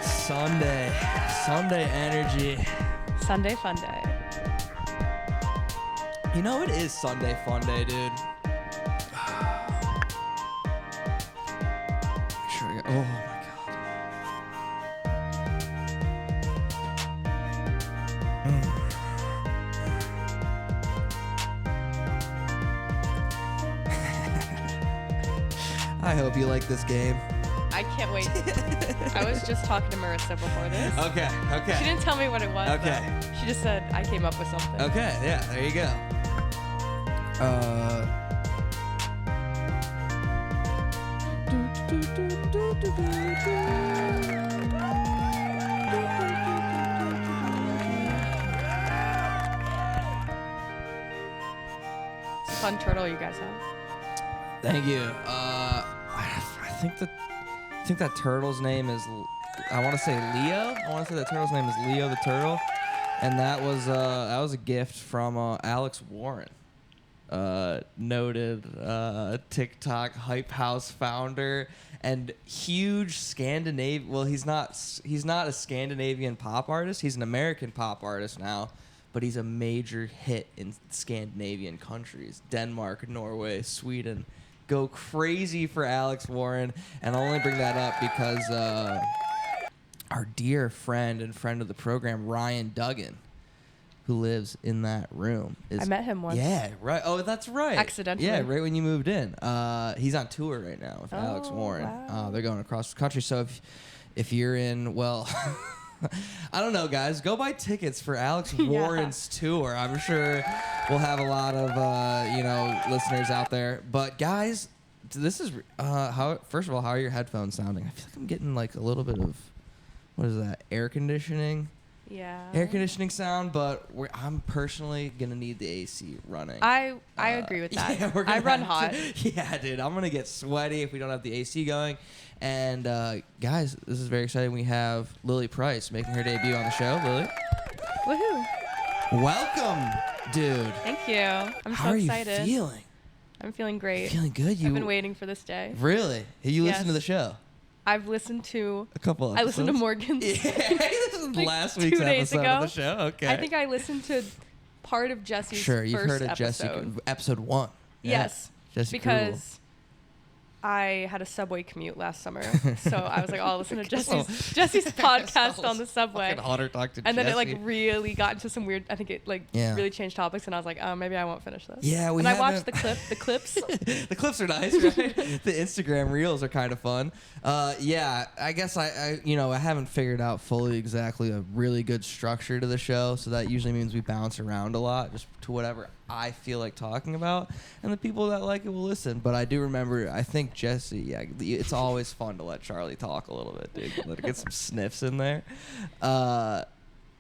Sunday energy. Sunday fun day. You know it is Sunday fun day, dude. Oh my god. I hope you like this game. I can't wait. I was just talking to Marissa before this. Okay. She didn't tell me what it was. Okay. Though. She just said I came up with something. Okay, yeah, there you go. It's a fun turtle you guys have. Thank you. I think that turtle's name is. I want to say Leo. I want to say that turtle's name is Leo the turtle, and that was a gift from Alex Warren, noted TikTok hype house founder and huge Scandinavian. Well, he's not a Scandinavian pop artist. He's an American pop artist now, but he's a major hit in Scandinavian countries: Denmark, Norway, Sweden. Go crazy for Alex Warren, and I'll only bring that up because our dear friend and friend of the program, Ryan Duggan, who lives in that room. I met him once. Yeah, right. Oh, that's right. Accidentally. Yeah, right when you moved in. He's on tour right now with Alex Warren. Wow. They're going across the country. So if you're in, well, I don't know, guys. Go buy tickets for Alex Warren's tour. I'm sure we'll have a lot of listeners out there. But guys, this is first of all, how are your headphones sounding? I feel like I'm getting like a little bit of what is that? Air conditioning sound. But I'm personally gonna need the AC running. I agree with that. Yeah, I run hot. Yeah, dude, I'm gonna get sweaty if we don't have the AC going. And guys, this is very exciting. We have Lily Price making her debut on the show. Lily, Woohoo! welcome, dude. Thank you. I'm How so are excited. you feeling? I'm feeling great. Feeling good? I've been waiting for this day. Really? You Yes. listened to the show? I've listened to A couple. I listened to episodes? Morgan's. Yeah, this is like last week's 2 days episode ago. of the show. Okay. I think I listened to part of Jesse's Sure, you've first heard of episode. Jesse, episode 1. Yeah. Yes, Jesse because I had a subway commute last summer, so I was like, "Oh, I'll listen to Jesse's podcast on the subway." Talk to And then it Jesse. like really got into some weird. I think it like Yeah. really changed topics, and I was like, "Oh, maybe I won't finish this." Yeah, we And I watched haven't- the clips. The clips are nice, right? The Instagram reels are kind of fun. Yeah, I guess I haven't figured out fully exactly a really good structure to the show, so that usually means we bounce around a lot, just to whatever I feel like talking about, and the people that like it will listen. But I do remember, I think Jesse, yeah, it's always fun to let Charlie talk a little bit, dude. Let her get some sniffs in there.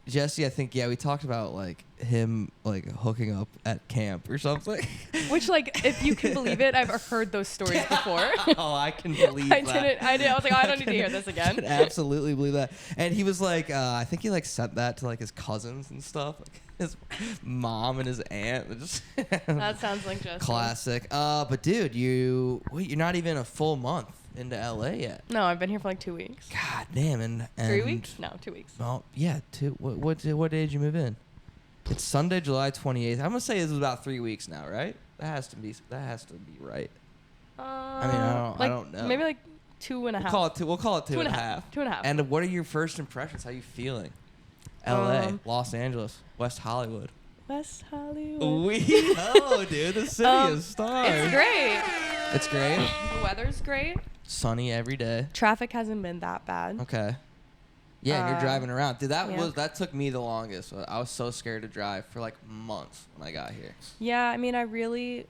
Jesse, I think, we talked about like him like hooking up at camp or something. Which, like, if you can believe it, I've heard those stories before. Oh, I can believe I that. did. I was like, oh, I don't need to hear this I again. can absolutely believe that. And he was like, I think he like sent that to like his cousins and stuff, like his mom and his aunt. Just That sounds like just classic. But dude, you're not even a full month into LA yet. No, I've been here for like 2 weeks. God damn, and 3 weeks? No, 2 weeks. Well, yeah, what day did you move in? It's Sunday, July 28th. I'm gonna say this is about 3 weeks now, right? That has to be right. I don't know. Maybe like 2.5. We'll call it two and a half. 2.5. And what are your first impressions? How are you feeling? LA, Los Angeles, West Hollywood. West Hollywood. We know, dude. The city of stars. It's great. It's great. The weather's great. Sunny every day. Traffic hasn't been that bad. Okay. Yeah, and you're driving around. Dude, that took me the longest. I was so scared to drive for like months when I got here. Yeah, I mean, I really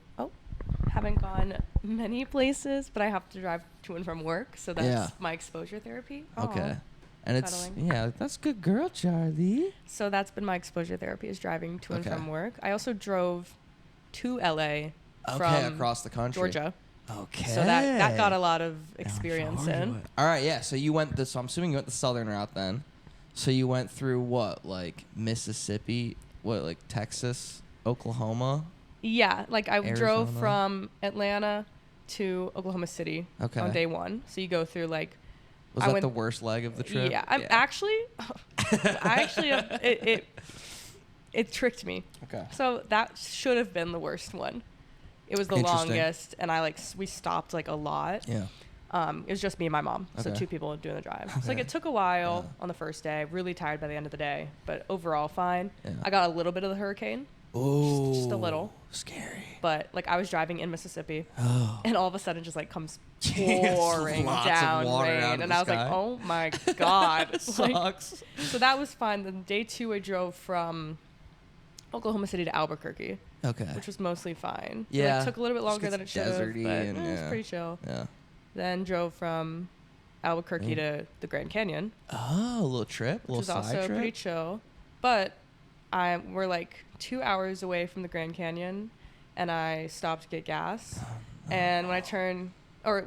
haven't gone many places, but I have to drive to and from work, so that's my exposure therapy. Okay. And Cuddling. that's good girl, Charlie. So that's been my exposure therapy, is driving to and from work. I also drove to LA from across the country. Georgia. Okay. So that got a lot of experience in. All right, yeah. So you went so I'm assuming you went the southern route then. So you went through what, like Mississippi, like Texas, Oklahoma? Yeah, like I drove Arizona? from Atlanta to Oklahoma City Okay. on day 1. So you go through like. Was that the worst leg of the trip? Yeah, I'm actually. It tricked me. Okay. So that should have been the worst one. It was the longest, and we stopped like a lot. Yeah. It was just me and my mom, so Okay. 2 people doing the drive. Okay. So like it took a while on the first day. Really tired by the end of the day, but overall fine. Yeah. I got a little bit of the hurricane. Oh. Just a little. Scary. But like I was driving in Mississippi, Oh. and all of a sudden just like comes Yes, pouring lots of down water rain, out of and the I was sky. like, oh my god. It Like, sucks. so that was fun. Then day 2, I drove from Oklahoma City to Albuquerque, Okay. which was mostly fine. Yeah. It took a little bit longer Just than it gets should have, but deserty and it was yeah. pretty chill. Yeah. Then drove from Albuquerque to the Grand Canyon, Oh, a little trip, a which little was side also trip. pretty chill. But we're like 2 hours away from the Grand Canyon, and I stopped to get gas. And when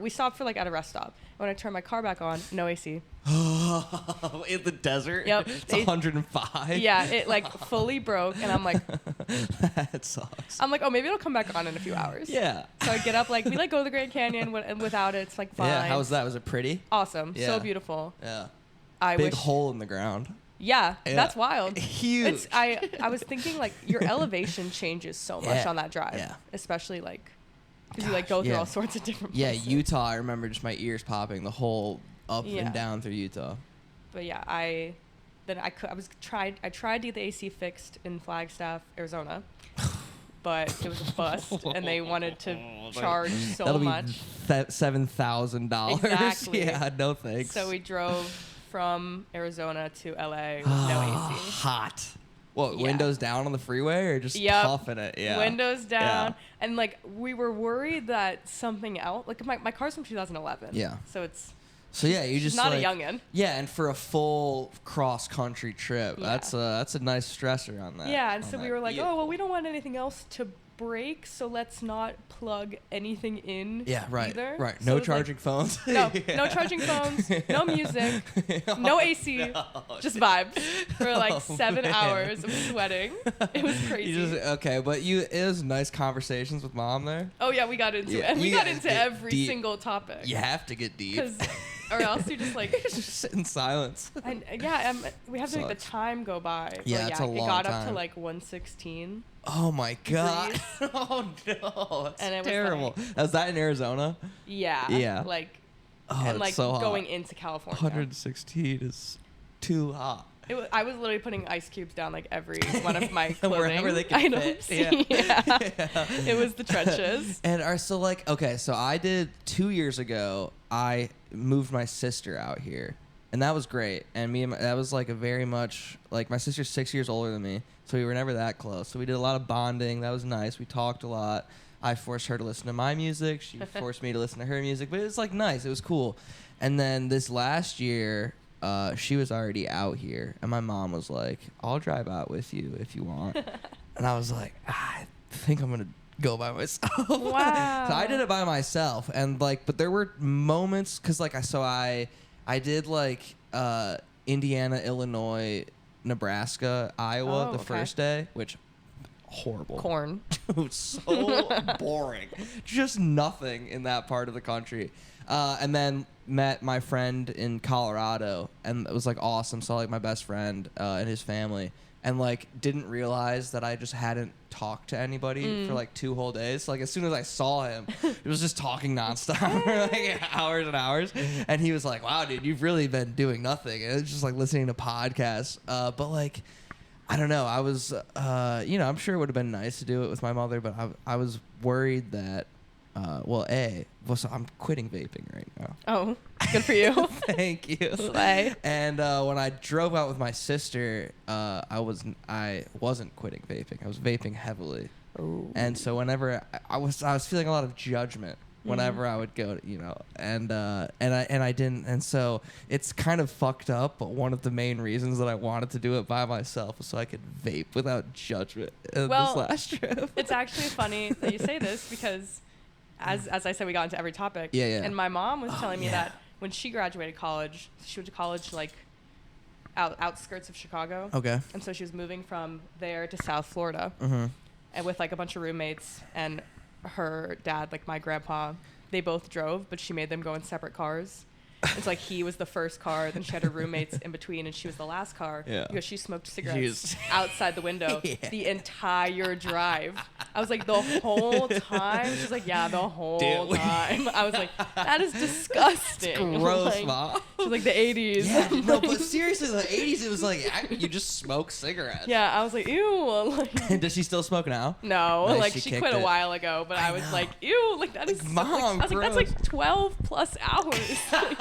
we stopped for like at a rest stop. When I turned my car back on, no AC. In the desert. Yep. It's 105. Yeah, it like fully broke, and I'm like, That sucks. oh, maybe it'll come back on in a few hours. Yeah. So I get up, like we like go to the Grand Canyon, and without it, it's like fine. Yeah. How was that? Was it pretty? Awesome. Yeah. So beautiful. Yeah. I Big wish. hole in the ground. Yeah, Yeah. that's wild. Huge. I was thinking like your elevation changes so much Yeah. on that drive, Yeah. especially like because you like go through yeah. all sorts of different Yeah, places. Utah. I remember just my ears popping the whole up Yeah. and down through Utah. But yeah, I tried to get the AC fixed in Flagstaff, Arizona, but it was a bust, and they wanted to charge so That'll much. be $7,000. Exactly. Yeah, no thanks. So we drove from Arizona to LA with no AC. Hot. What, Yeah. windows down on the freeway or just Yep. toughing it? Yeah. Windows down, Yeah. and like we were worried that something else. Like my car's from 2011. Yeah. So it's So yeah, you she's just not like, a youngin. Yeah, and for a full cross country trip, Yeah. that's a nice stressor on that. Yeah, and on so we that were like, vehicle. oh well, we don't want anything else to break, so let's not plug anything in. Yeah, right. Either. Right. So No it was like- charging phones. No, Yeah. no charging phones, no music, no AC, just vibes for like 7 man. hours of sweating. It was crazy. But it was nice conversations with mom there. Oh yeah, we got into Yeah, it. And we you got guys into get every deep. single topic. You have to get deep. Or else you're just like, just sit in silence. and yeah, we have to make the Sucks. time go by. Yeah, But it's a it long got up to time. like 116. Oh my god. Degrees. Oh no. That's And it was terrible. Was that in Arizona? Yeah. Yeah. Like, Oh, and it's like so hot. going into California. 116 is too hot. I was literally putting ice cubes down like every one of my clothing Wherever they can items. fit. Yeah. Yeah. It was the trenches. And are so like okay, so I did 2 years ago. I moved my sister out here, and that was great. And that was like a very much like my sister's 6 years older than me, so we were never that close. So we did a lot of bonding. That was nice. We talked a lot. I forced her to listen to my music. She forced me to listen to her music. But it was like nice. It was cool. And then this last year, she was already out here, and my mom was like, "I'll drive out with you if you want." And I was like, I think I'm gonna go by myself. Wow. So I did it by myself, and like, but there were moments because like I did like Indiana, Illinois, Nebraska, Iowa Oh, the okay. first day, which horrible. Corn. Dude, so boring. Just nothing in that part of the country. And then met my friend in Colorado, and it was like awesome. Saw like my best friend and his family, and like didn't realize that I just hadn't talked to anybody for like 2 whole days. So, like as soon as I saw him, it was just talking nonstop for like hours and hours. And he was like, "Wow, dude, you've really been doing nothing." And it's just like listening to podcasts. But like, I don't know. I was, I'm sure it would have been nice to do it with my mother, but I was worried that, so I'm quitting vaping right now. Oh, good for you. Thank you. Slay. And when I drove out with my sister, I wasn't quitting vaping. I was vaping heavily. Ooh. And so whenever I was feeling a lot of judgment whenever I would go to, and I didn't, and so it's kind of fucked up. But one of the main reasons that I wanted to do it by myself was so I could vape without judgment. This last trip. It's actually funny that you say this because, as I said, we got into every topic. Yeah. And my mom was telling me yeah. that when she graduated college, she went to college like outskirts of Chicago. Okay. And so she was moving from there to South Florida, Mm-hmm. and with like a bunch of roommates and her dad, like my grandpa, they both drove, but she made them go in separate cars. It's like he was the first car, then she had her roommates in between, and she was the last car. Yeah. Because she smoked cigarettes outside the window the entire drive. I was like, the whole time? She's like, yeah, the whole time. I was like, that is disgusting. Gross, like, Mom. She's like, the 80s. Yeah, no, but seriously, the 80s, it was like, you just smoke cigarettes. Yeah, I was like, ew. Like, Does she still smoke now? no, Nice, like she she kicked quit a it. while ago, but I was know. like, ew, like that is so, Mom, I was like, that's gross. like 12 plus hours. Like,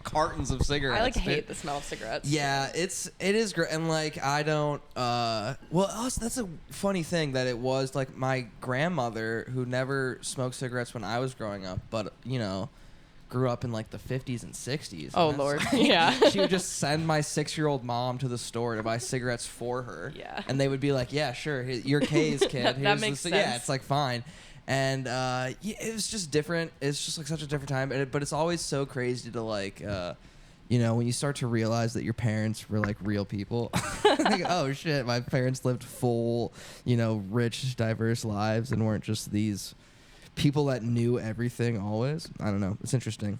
Cartons of cigarettes. I like dude. hate the smell of cigarettes. Yeah, it is great, and like I don't. Well, also, that's a funny thing that it was like my grandmother who never smoked cigarettes when I was growing up, but grew up in like the 50s and 60s. Oh and Lord, like, yeah. She would just send my 6-year-old mom to the store to buy cigarettes for her. Yeah. And they would be like, "Yeah, sure, your K's, kid. That Here's makes the, sense. Yeah, it's like fine." And yeah, it was just different. It's just like such a different time. But it's always so crazy to like, when you start to realize that your parents were like real people. Like, oh shit, my parents lived full, rich, diverse lives and weren't just these people that knew everything always. I don't know. It's interesting.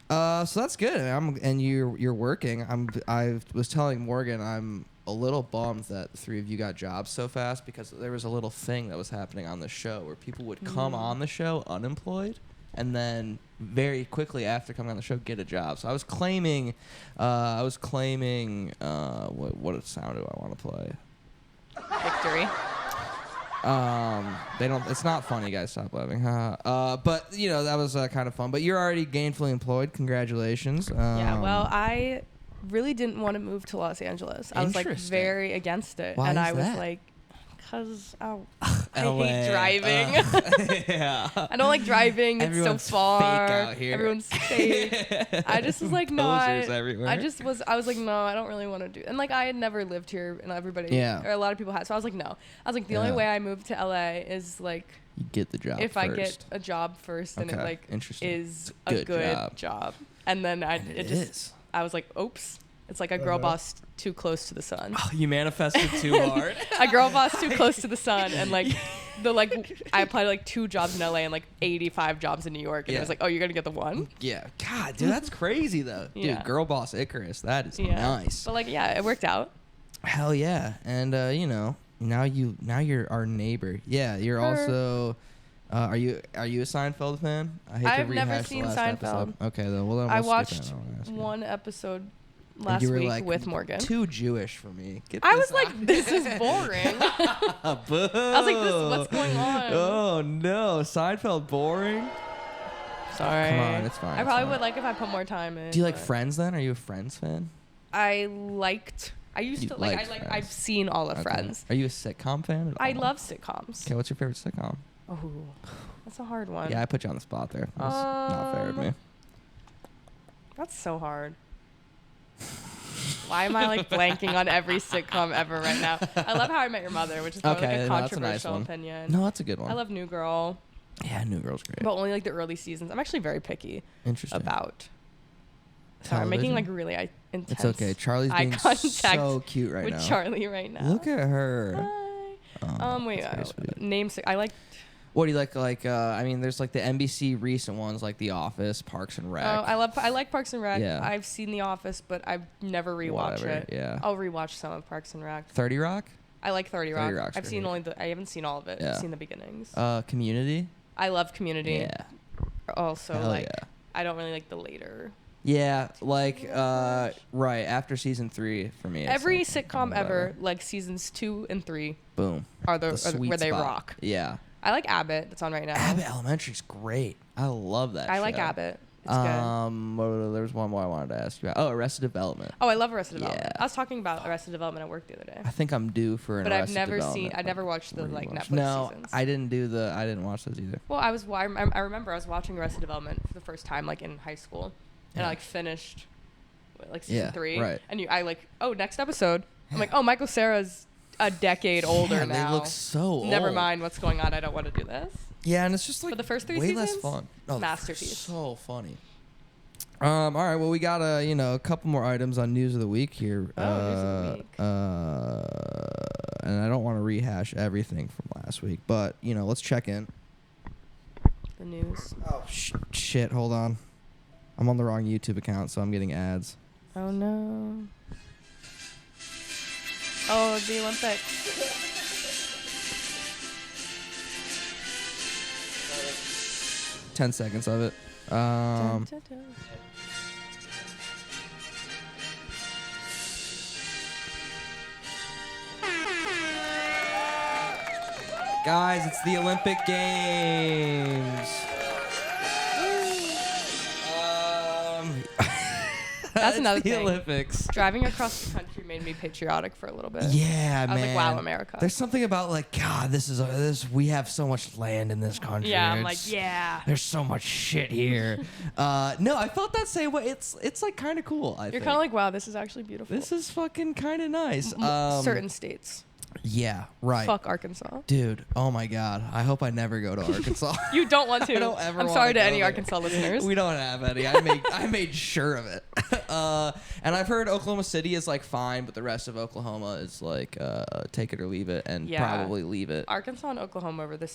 So that's good. And you're working. I was telling Morgan I'm a little bummed that the three of you got jobs so fast because there was a little thing that was happening on the show where people would come on the show unemployed and then very quickly after coming on the show get a job. So I was claiming what sound do I want to play? Victory. They don't. It's not funny, guys. Stop laughing. But that was kind of fun. But you're already gainfully employed. Congratulations. Yeah. Well, I really didn't want to move to Los Angeles. I was like Interesting. very against it, Why and is I was that? like, because I LA, hate driving. Yeah. I don't like driving. Everyone's it's so far. fake out here. Everyone's fake. I just was like, no. Posers everywhere. I was like, no, I don't really want to do. And like, I had never lived here, and everybody, or a lot of people had. So I was like, no. I was like, the only way I moved to LA is like, you get the job if first. I get a job first, and it like Interesting. is It's a good job. And then I was like, oops. It's like a girl boss too close to the sun. Oh, you manifested too hard. A girl boss too close to the sun, and like I applied to like 2 jobs in LA and like 85 jobs in New York, and it was like, oh, you're gonna get the one. Yeah. God, dude, that's crazy though. Yeah. Dude, girl boss Icarus, that is nice. But like, yeah, it worked out. Hell yeah. And now you're our neighbor. Yeah, you're also. Are you a Seinfeld fan? I hate I've to never rehash seen the last Seinfeld. episode. Okay, then we'll I skip watched that. I wanna ask you. one episode And last you were week like, with Morgan. Too Jewish for me. I was like, this is boring. Boo. I was like, what's going on? Oh no, Seinfeld boring. Sorry. Come on, it's fine. I probably would like if I put more time in. Do you like but Friends then? Are you a Friends fan? I used You to liked like Friends. I've seen all of Okay. Friends. Are you a sitcom fan? I love sitcoms. Okay, what's your favorite sitcom? Oh, that's a hard one. Yeah, I put you on the spot there. That's not fair of me. That's so hard. Why am I like blanking on every sitcom ever right now? I love How I Met Your Mother, which is probably like a that's a nice controversial one. opinion. No, that's a good one. I love New Girl, Yeah, New Girl's great. but only like the early seasons. I'm actually very picky Interesting. about. Sorry, I'm making like Television? really intense. It's okay. Charlie's eye being contact so cute right with now. Charlie right now. Look at her. Hi. Oh, Wait. that's very sweet. Name. I like. What do you like? I mean, there's like the NBC recent ones, like The Office, Parks and Rec. I like Parks and Rec. Yeah. I've seen The Office, but I've never rewatched Whatever, it. yeah. I'll rewatch some of Parks and Rec. 30 Rock. I like 30 Rock. 30 Rock's I've seen great. I haven't seen all of it. Yeah. I've seen the beginnings. Community. I love Community. Yeah. Also, Hell like, yeah. I don't really like the later. Yeah, like right after season 3 for me. it's Every like, sitcom whatever. ever, like seasons 2 and 3, Boom. are The where sweet they spot. rock. Yeah. I like Abbott. That's on right now. Abbott Elementary's great. I love that. I like show. Abbott. It's good. There was one more I wanted to ask you about. Oh, Arrested Development. Oh, I love Arrested Development. Yeah. I was talking about Arrested Development at work the other day. I think I'm due for an But I've Arrested never Development. I never watched the like rewatch. Netflix No, seasons. I didn't watch those either. Well, I remember I was watching Arrested Development for the first time like in high school, and Yeah. I like finished like season 3, right. and next episode. I'm like, oh, Michael Cera's a decade older Yeah, now. They look so old. Never mind what's going on. I don't want to do this. Yeah, and it's just like But the first 3 way less seasons, fun. Oh, masterpiece. So funny. All right. Well, we got a couple more items on news of the week here. News of the week. And I don't want to rehash everything from last week, but let's check in. the news. Oh shit! Hold on, I'm on the wrong YouTube account, so I'm getting ads. Oh no. Oh, the Olympics. 10 seconds of it. Dun, dun, dun. Guys, it's the Olympic Games. That's it's another the thing. Olympics. Driving across the country made me patriotic for a little bit. Yeah, I was man. like, wow, America. There's something about like, God, this. We have so much land in this country. Yeah, I'm like, yeah. There's so much shit here. No, I felt that same way. It's like kind of cool. You're kind of like, wow, this is actually beautiful. this is fucking kind of nice. Certain states. Yeah, right. Fuck Arkansas. Dude, oh my God. I hope I never go to Arkansas. You don't want to. I don't ever I'm wanna sorry to go any there. Arkansas listeners. We don't have any. I made sure of it. And I've heard Oklahoma City is like fine, but the rest of Oklahoma is like take it or leave it, and Yeah. probably leave it. Arkansas and Oklahoma were the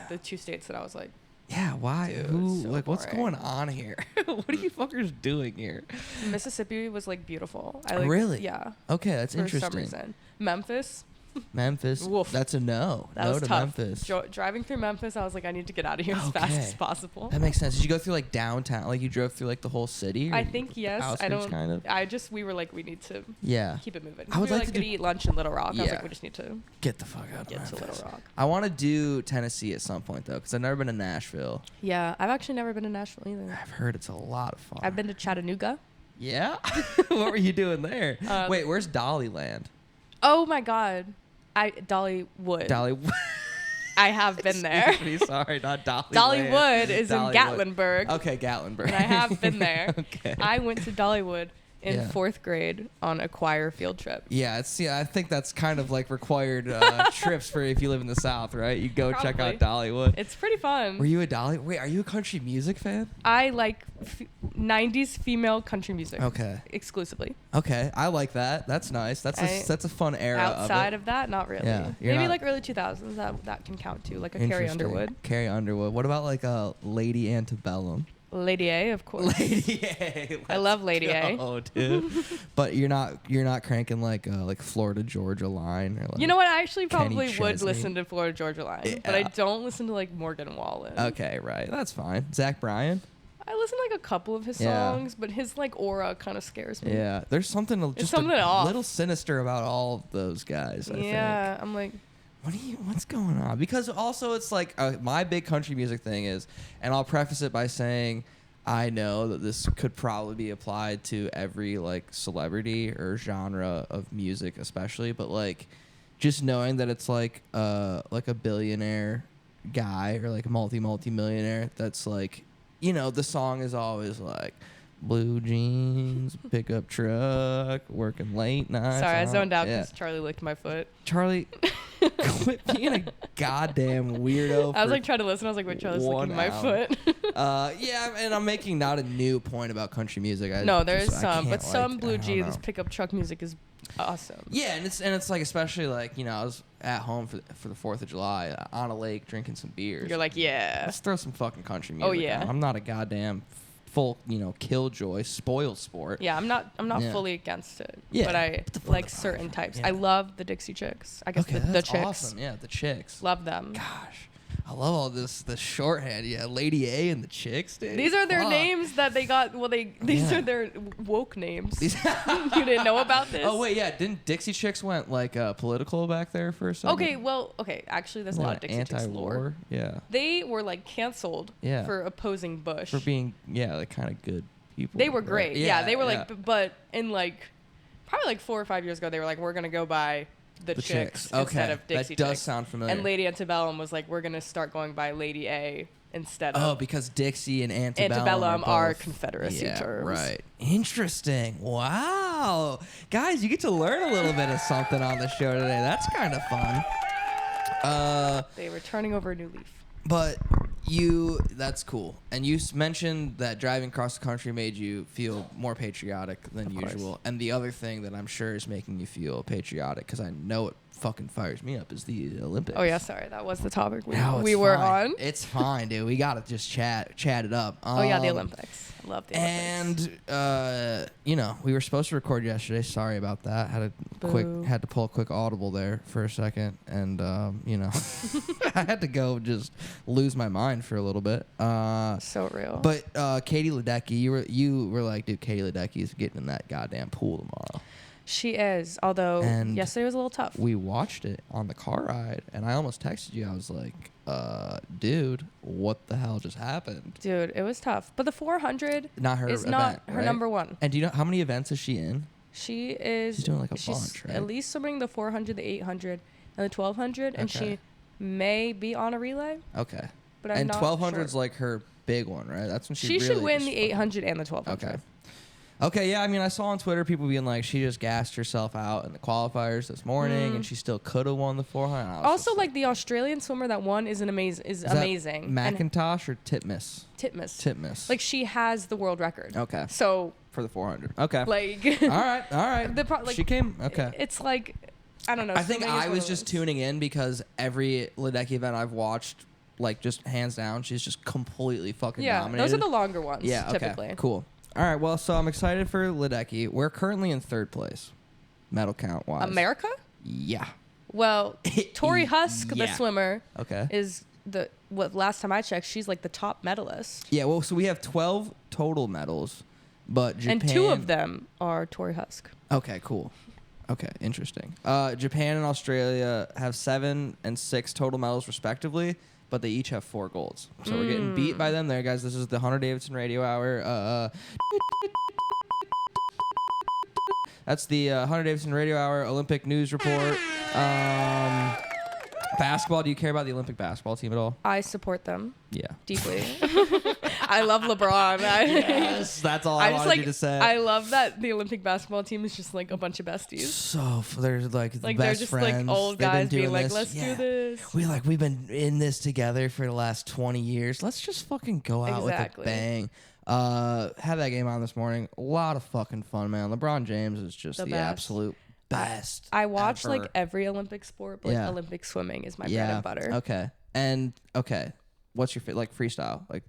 the two states that I was like, Yeah, why? Dude, Who? so Like, what's boring. going on here? What are you fuckers doing here? Mississippi was like beautiful. I like, Really? Yeah. Okay, that's For interesting. some reason. Memphis. Memphis. Woof. That's a no. That no was to tough. Memphis. Driving through Memphis, I was like, I need to get out of here as fast Okay. as possible. That makes sense. Did you go through like downtown? Like you drove through like the whole city? Or I think yes. I outskirts, don't. kind of. We were like, we need to Yeah. keep it moving. I would we were like like to gonna eat lunch in Little Rock. I was Yeah. like, we just need to Get the fuck out. get of to Memphis. Little Rock. I want to do Tennessee at some point though, because I've never been to Nashville. Yeah, I've actually never been to Nashville either. I've heard it's a lot of fun. I've been to Chattanooga. Yeah. What were you doing there? Wait, where's Dollyland? Oh my God, Dollywood. I have been there. Excuse me, sorry, not Dollyland. Dollywood is in Dollywood. Gatlinburg. Okay, Gatlinburg. And I have been there. Okay. I went to Dollywood in Yeah. 4th grade on a choir field trip. Yeah, I think that's kind of like required trips for if you live in the South, right? You go check out Probably. Dollywood. It's pretty fun. Were you a Dolly? Wait, are you a country music fan? I like 90s female country music. Okay. Exclusively. Okay, I like that. That's nice. That's a fun era Outside of of that, not really. Yeah, you're Maybe not- like early 2000s. That can count too. Like a it. Carrie Interesting. Underwood. Carrie Underwood. What about like a Lady Antebellum? Lady A, of course. Lady A. I love Lady A. Oh, dude. But you're not cranking like Florida Georgia Line or like. You know what? I actually Kenny probably would Chesney. listen to Florida Georgia Line, but I Yeah. don't listen to like Morgan Wallen. Okay, right. That's fine. Zach Bryan. I listen to like a couple of his Yeah. songs, but his like aura kind of scares me. Yeah, there's something just something a off. little sinister about all of those guys. I think. Yeah, I'm like, What's going on? Because also it's like my big country music thing is, and I'll preface it by saying I know that this could probably be applied to every like celebrity or genre of music, especially, but like just knowing that it's like a billionaire guy or like a multi-millionaire that's like, you know, the song is always like blue jeans, pickup truck, working late nights. sorry, I zoned out Yeah. because Charlie licked my foot. Charlie, quit being a goddamn weirdo. I was for like trying to listen. I was like, wait, Charlie's 1 licking my hour. foot. Yeah, and I'm making not a new point about country music. No, there is I some, can't, but some like, I blue don't jeans know. pickup truck music is awesome. Yeah, and it's like especially like, you know, I was at home for the 4th of July on a lake drinking some beers. You're like, yeah. Let's throw some fucking country music. Oh, yeah. on. I'm not a goddamn full, you know, killjoy, spoil sport. Yeah, I'm not Yeah. fully against it, Yeah, but I but the like vibe, certain types. yeah. I love the Dixie Chicks. I guess Okay, the that's Chicks. awesome. Yeah, the Chicks. Love them. Gosh, I love all this shorthand. Yeah, Lady A and the Chicks, dude. These are their Fuck. names that they got. Well, these Yeah. are their woke names. These- You didn't know about this? Oh wait, yeah. Didn't Dixie Chicks went like political back there for a second? Okay. Actually, there's a lot of Dixie Chicks lore. anti-war. Yeah, They were like canceled Yeah. for opposing Bush. for being like kind of good people. They were right? great. Yeah, they were yeah. like, but in like probably like 4 or 5 years ago, they were like, we're gonna go by the Chicks Okay, instead of Dixie that does Chicks. sound familiar. And Lady Antebellum was like, we're gonna start going by Lady A instead Oh, of. because Dixie and Antebellum, Antebellum are both- Confederacy yeah, terms. Right. Interesting. Wow. Guys, you get to learn a little bit of something on the show today. That's kind of fun. They were turning over a new leaf. But That's cool. And you mentioned that driving across the country made you feel more patriotic than usual. And the other thing that I'm sure is making you feel patriotic, because I know it fucking fires me up, is the Olympics. Oh yeah, sorry, that was the topic we were on. It's fine, dude. We gotta just chat it up. Oh yeah, the Olympics. I love the Olympics. And we were supposed to record yesterday. Sorry about that. Had to pull a quick audible there for a second, and I had to go just lose my mind for a little bit. So real. But Katie Ledecky, you were like, dude, Katie Ledecky's getting in that goddamn pool tomorrow. She is, although yesterday was a little tough. We watched it on the car ride, and I almost texted you. I was like, dude, what the hell just happened? Dude, it was tough. But the 400 not her is event, not her right? number one. And do you know how many events is she in? She's doing like a bunch, right? At least swimming the 400, the 800, and the 1200, and she may be on a relay. Okay. But I'm not 1200 sure. is like her big one, right? That's when she really should win the 800 and the 1200. Okay. Okay, yeah, I mean, I saw on Twitter people being like, she just gassed herself out in the qualifiers this morning, and she still could have won the 400. Also, like the Australian swimmer that won is amazing. McIntosh or Titmus? Titmus. Like, she has the world record. Okay. So for the 400. Okay. Like. all right. She came. Okay. It's like, I don't know. I think I was just tuning in because every Ledecky event I've watched, like, just hands down, she's just completely fucking dominated. Yeah, those are the longer ones. Yeah. Okay. Typically. Cool. All right, well, so I'm excited for Ledecky. We're currently in third place, medal count-wise. America? Yeah. Well, Tori Husk, the swimmer, is last time I checked, she's like the top medalist. Yeah, well, so we have 12 total medals, but Japan... And 2 of them are Tori Husk. Okay, cool. Okay, interesting. Japan and Australia have 7 and 6 total medals, respectively, but they each have 4 golds. So we're getting beat by them there, guys. This is the Hunter Davidson Radio Hour. That's the Hunter Davidson Radio Hour Olympic News Report. Basketball, do you care about the Olympic basketball team at all? I support them. Yeah. Deeply. I love LeBron. Yes, that's all I wanted you to say. I love that the Olympic basketball team is just like a bunch of besties. So they're like the best they're just friends. Like old guys being like, let's do this. We've been in this together for the last 20 years. Let's just fucking go out with a bang. Had that game on this morning. A lot of fucking fun, man. LeBron James is just the absolute best. I watch like every Olympic sport, but like Olympic swimming is my bread and butter. Okay. And what's your like freestyle? Like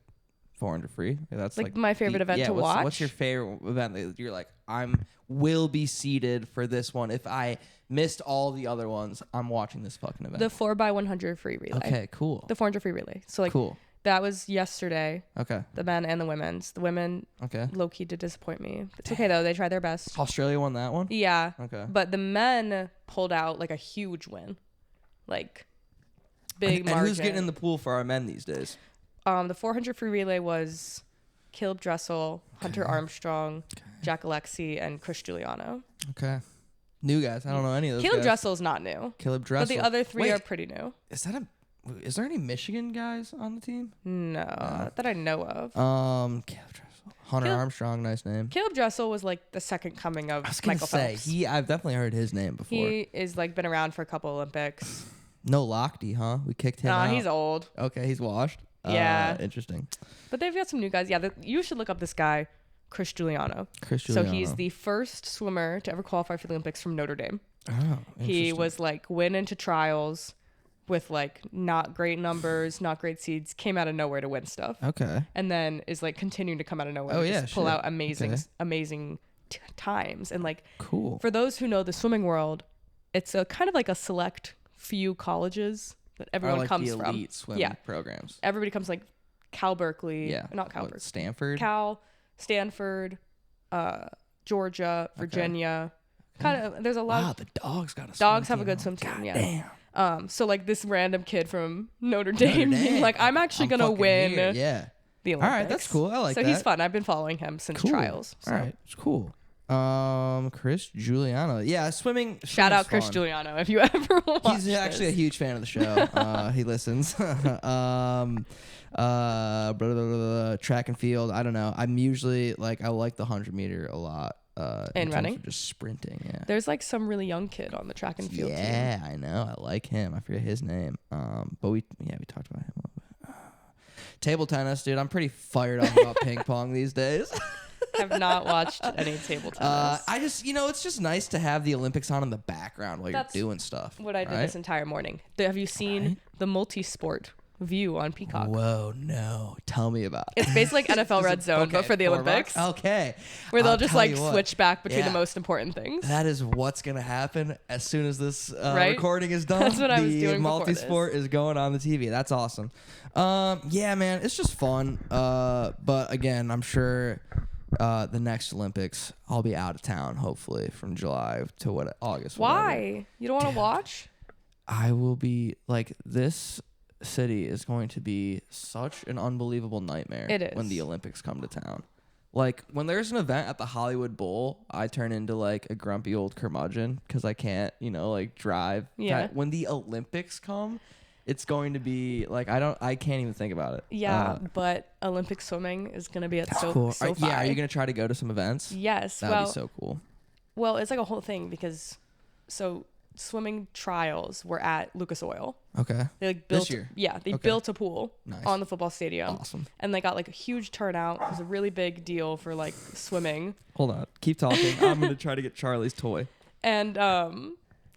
400 free? That's like my favorite event to watch. What's your favorite event that you're like, will be seated for this one? If I missed all the other ones, I'm watching this fucking event. The 4x100 free relay. Okay, cool. The 400 free relay. So like cool. That was yesterday. Okay. The men and the women's. The women low-key did disappoint me. It's okay, though. They tried their best. Australia won that one? Yeah. Okay. But the men pulled out, like, a huge win. Like, big margin. And who's getting in the pool for our men these days? The 400 free relay was Caleb Dressel, Hunter Armstrong, Jack Alexi, and Chris Giuliano. Okay. New guys. I don't know any of those Caleb guys. Dressel's not new. Caleb Dressel. But the other 3 are pretty new. Is there any Michigan guys on the team? No, that I know of. Caleb Dressel. Hunter Armstrong, nice name. Caleb Dressel was like the second coming of Michael Phelps. I've definitely heard his name before. He is like been around for a couple Olympics. No Lochte, huh? We kicked him out. He's old. Okay, he's washed. Yeah. Interesting. But they've got some new guys. Yeah, you should look up this guy, Chris Giuliano. So he's the first swimmer to ever qualify for the Olympics from Notre Dame. Oh, interesting. He was like went into trials with like not great numbers, not great seeds, came out of nowhere to win stuff. Okay. And then is like continuing to come out of nowhere just pull out amazing times. And like cool. For those who know the swimming world, it's a kind of like a select few colleges that everyone comes from. Elite swim programs. Everybody comes like Cal Berkeley. Yeah. Not Cal Berkeley. Stanford. Cal, Stanford, Georgia, Virginia. Kind of there's a lot. Wow, the dogs got a swim dogs have team. a good swim team. God yeah. Damn. So like this random kid from Notre Dame being like, I'm actually gonna win the Olympics. All right, that's cool. I like that. So he's fun. I've been following him since trials. So. All right, it's cool. Chris Giuliano. Yeah, swimming. Shout out Chris Giuliano if you ever watch. He's actually a huge fan of the show. He listens. Track and field. I don't know. I'm usually like I like the 100-meter a lot. And running? Just sprinting, yeah. There's like some really young kid on the track and field team. I know. I like him. I forget his name. But we talked about him a little bit. Table tennis, dude. I'm pretty fired up about ping pong these days. Have not watched any table tennis. I just, it's just nice to have the Olympics on in the background while That's you're doing stuff. what I did right? this entire morning. Have you seen the multi-sport view on Peacock? Whoa, no. Tell me about it. It's basically like NFL Red Zone, but for the Olympics. Okay. Where they'll I'll just tell you what. switch back between the Yeah. most important things. That is what's going to happen as soon as this Right? recording is done. That's what I was the doing before multi-sport is going on the TV. That's awesome. Yeah, man, it's just fun. But again, I'm sure the next Olympics, I'll be out of town, hopefully, from July to August. Why? Whatever. You don't want to watch? I will be, this city is going to be such an unbelievable nightmare It is. when the Olympics come to town. Like, when there's an event at the Hollywood Bowl, I turn into, a grumpy old curmudgeon because I can't, drive. Yeah. When the Olympics come, it's going to be, I can't even think about it. Yeah, but Olympic swimming is going to be at That's SoFi. cool. Are you going to try to go to some events? Yes. That'd be so cool. Well, it's like a whole thing because, swimming trials were at Lucas Oil. Okay. They built This year? Yeah, they Okay. built a pool Nice. on the football stadium. Awesome. And they got a huge turnout. It was a really big deal for swimming. Hold on. Keep talking. I'm going to try to get Charlie's toy. And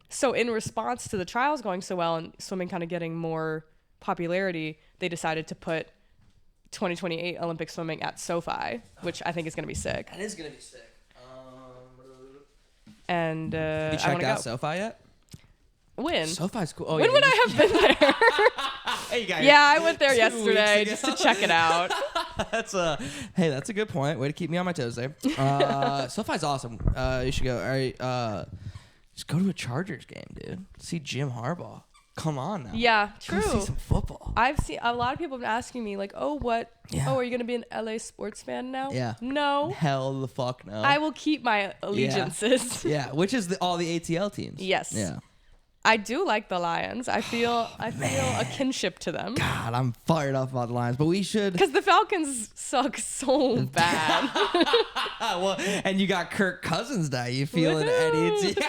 so in response to the trials going so well and swimming kind of getting more popularity, they decided to put 2028 Olympic swimming at SoFi, which I think is going to be sick. That is going to be sick. And Have you I want checked to out go. SoFi yet? When? SoFi's cool. Oh, When yeah, would I have been there? Hey, you got Yeah, I went there 2 yesterday weeks just ago. to check it out. That's a good point. Way to keep me on my toes there. SoFi's awesome. You should go. All right, just go to a Chargers game, dude. See Jim Harbaugh. Come on now. Yeah, Go true. see some football. I've seen a lot of people have been asking me Yeah. are you going to be an LA sports fan now? Yeah. No. Hell the fuck no. I will keep my allegiances. Yeah, which is all the ATL teams. Yes. Yeah. I do like the Lions. I feel a kinship to them. God, I'm fired up about the Lions, but we should. Because the Falcons suck so bad. Well, and you got Kirk Cousins now. You feeling Woohoo. Eddie?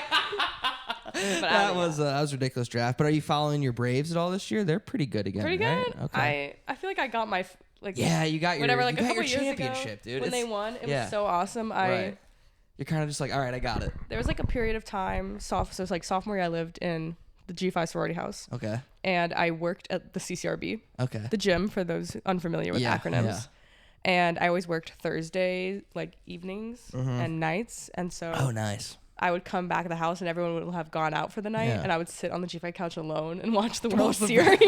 That was ridiculous draft. But are you following your Braves at all this year? They're pretty good again. Pretty right? good. Okay. I feel like I got my Yeah, you got your whatever you a got couple your years championship, ago dude. when they won. It was so awesome. Right. You're kind of just like, all right, I got it. There was a period of time, so it's sophomore year, I lived in the G5 sorority house. Okay. And I worked at the CCRB, Okay. the gym for those unfamiliar with acronyms. Yeah. And I always worked Thursday, evenings and nights. And so Oh, nice. I would come back to the house and everyone would have gone out for the night. Yeah. And I would sit on the G5 couch alone and watch the World Watch the- Series.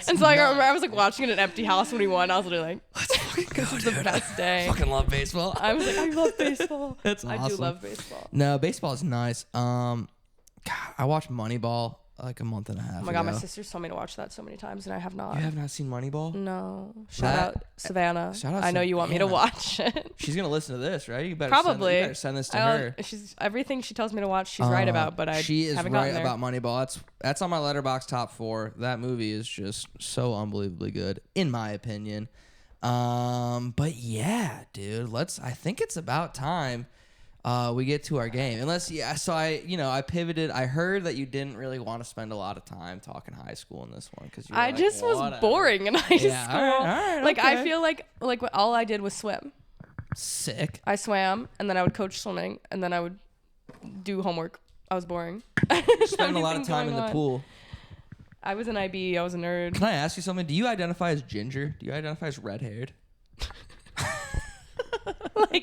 And so I remember I was nuts. watching it in an empty house when we won. I was literally like, Let's fucking go, this is dude. the best day. Fucking love baseball. I was like, I love baseball. That's I do awesome. love baseball. No, baseball is nice. God, I watched Moneyball a month and a half Oh my God, my ago. sister's told me to watch that so many times and I have not. You have not seen Moneyball? No. Shout That- out Savannah. shout out I know you want me to Savannah. watch it. She's gonna listen to this, right? You better Probably. you better send this to I her. don't- She's everything she tells me to watch. She's right about, but I she is haven't right gotten there. about Moneyball. That's on my Letterboxd top 4. That movie is just so unbelievably good, in my opinion. But yeah, dude, I think it's about time we get to our game. So I pivoted. I heard that you didn't really want to spend a lot of time talking high school in this one because I just was boring in high Yeah, school. all right, I okay. feel like all I did was swim. Sick. I swam and then I would coach swimming and then I would do homework. I was boring. Spend a lot of Anything time in going the on. pool. I was an IB. I was a nerd. Can I ask you something? Do you identify as ginger? Do you identify as red-haired?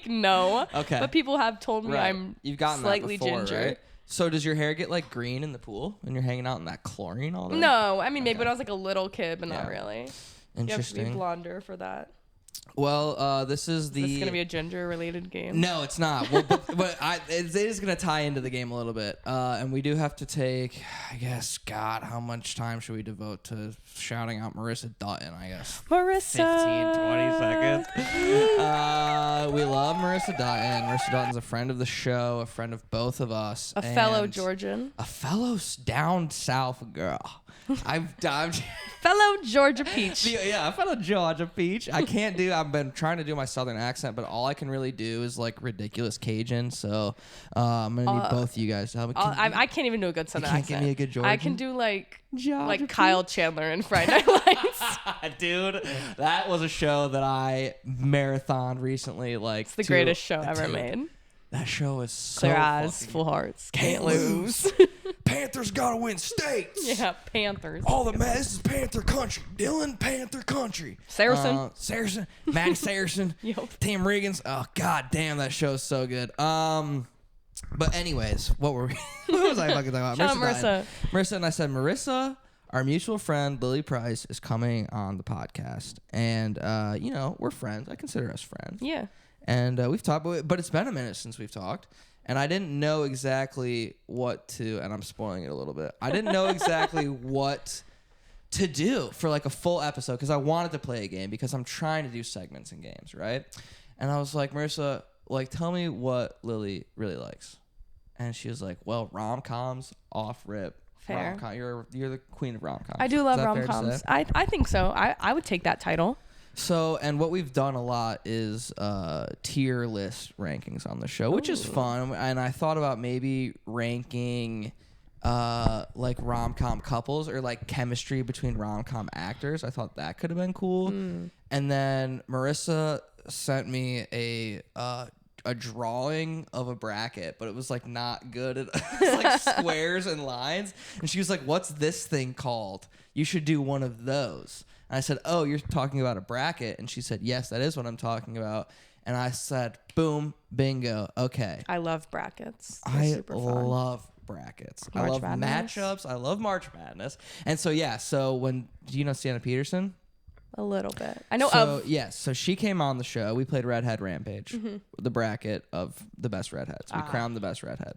No. Okay. But people have told me I'm You've gotten slightly that before, ginger. right? So does your hair get green in the pool when you're hanging out in that chlorine all day? No, I mean maybe Okay. when I was a little kid, but not Yeah. really. You have to be Interesting. blonder for that. Well, this is the. This is gonna be a ginger related game. No, it's not. Well, but it is going to tie into the game a little bit. And we do have to take, I guess, God, how much time should we devote to shouting out Marissa Dutton, I guess? Marissa. 15, 20 seconds. We love Marissa Dutton. Marissa Dutton's a friend of the show, a friend of both of us. A fellow and Georgian. A fellow down south girl. I'm Fellow Georgia peach. yeah, I found a Georgia peach. I've been trying to do my southern accent, but all I can really do is like ridiculous Cajun. So I'm gonna need both of you guys to help me. I can't even do a good southern accent. Give me a good Georgia. I can do like Georgia Kyle Chandler in Friday Night Lights. Dude, that was a show that I marathoned recently. Like, it's the greatest show ever made. That show is so clear eyes, full hearts, can't lose. Panthers gotta win states. Yeah, Panthers. This is Panther country. Dylan, Panther country. Saracen. Maddie Saracen. Yep. Tim Riggins. Oh god damn, that show is so good. But anyways, what were we? What was I fucking talking about? Marissa and I said, Marissa, our mutual friend Lily Price, is coming on the podcast, and we're friends. I consider us friends. Yeah. And we've talked, but it's been a minute since we've talked. And I didn't know exactly what to, and I'm spoiling it a little bit. I didn't know exactly what to do for like a full episode because I wanted to play a game because I'm trying to do segments in games, right? And I was like, Marissa, like, tell me what Lily really likes. And she was like, well, rom-coms, off rip. Fair. You're the queen of rom-coms. I do love rom-coms. I think so. I would take that title. So, and what we've done a lot is tier list rankings on the show, which is fun. And I thought about maybe ranking like rom-com couples or like chemistry between rom-com actors. I thought that could have been cool. And then Marissa sent me a drawing of a bracket, but it was like not good. It was like squares and lines. And she was like, what's this thing called? You should do one of those. And I said, oh, you're talking about a bracket? And she said, yes, that is what I'm talking about. And I said, boom, bingo. Okay. I love brackets. I love brackets. March I love Madness. matchups. I love March Madness. And so, yeah. So do you know Sienna Peterson? A little bit. I know of. Yes. So she came on the show. We played Redhead Rampage, the bracket of the best redheads. We crowned the best redhead.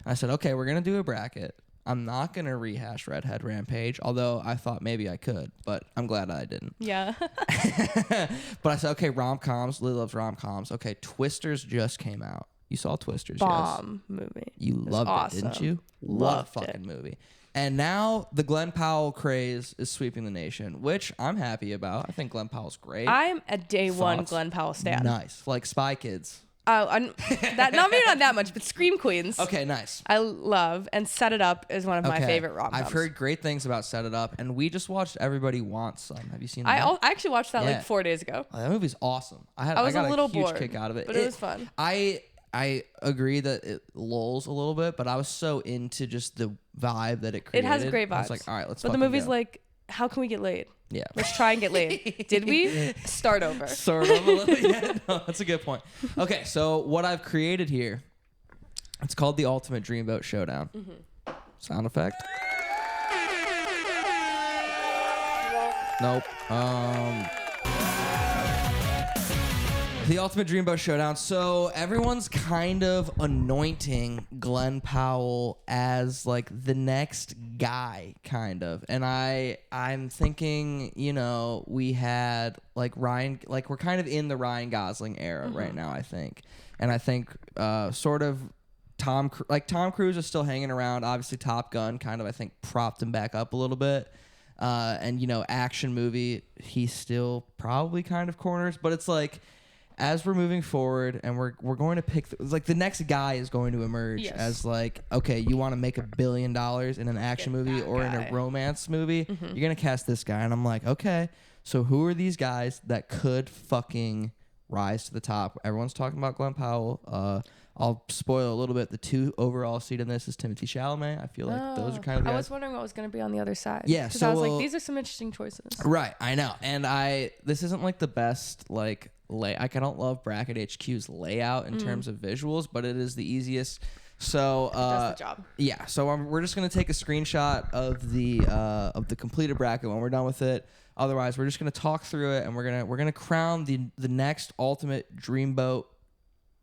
And I said, okay, we're going to do a bracket. I'm not going to rehash Redhead Rampage, although I thought maybe I could, but I'm glad I didn't. Yeah. But I said, okay, rom-coms. Lily loves rom-coms. Okay, Twisters just came out. You saw Twisters, Bomb movie. You loved awesome. it, didn't you? Loved fucking movie. And now the Glenn Powell craze is sweeping the nation, which I'm happy about. I think Glenn Powell's great. I'm a day one Glenn Powell stan. Nice. Like Spy Kids. Oh, maybe not that much, but Scream Queens. Okay, nice. I love, and Set It Up is one of my favorite rom-coms. I've heard great things about Set It Up, and we just watched Everybody Wants Some. Have you seen that? I actually watched that like 4 days ago. Oh, that movie's awesome. I was got a little huge bored, kick out of it. But it was fun. I agree that it lulls a little bit, but I was so into just the vibe that it created. It has great vibes. I was like, all right, let's. But the movie's like, how can we get laid? Yeah. Let's try and get laid. Did we? Start over. Sort of a little. Yeah, no, that's a good point. Okay, so what I've created here, it's called the Ultimate Dreamboat Showdown. Sound effect. Nope. The Ultimate Dreamboat Showdown. So everyone's kind of anointing Glenn Powell as like the next guy, kind of. And I'm thinking, we had like Ryan, like we're kind of in the Ryan Gosling era right now, I think. And I think sort of Tom Cruise is still hanging around. Obviously Top Gun kind of, I think, propped him back up a little bit. And action movie, he's still probably kind of corners, but it's like, as we're moving forward and we're going to pick the next guy is going to emerge as like, okay, you want to make $1 billion in an action movie or in a romance movie, you're going to cast this guy. And I'm like, okay, so who are these guys that could fucking rise to the top? Everyone's talking about Glenn Powell. I'll spoil a little bit. The 2 overall seed in this is Timothée Chalamet. I feel like those are kind of the guys. I was wondering what was going to be on the other side. Yeah. Because I was like, these are some interesting choices. Right. I know. And this isn't like the best like I don't love Bracket HQ's layout in terms of visuals, but it is the easiest. So it does the job. Yeah. So we're just gonna take a screenshot of the completed bracket when we're done with it. Otherwise, we're just gonna talk through it and we're gonna crown the next Ultimate Dreamboat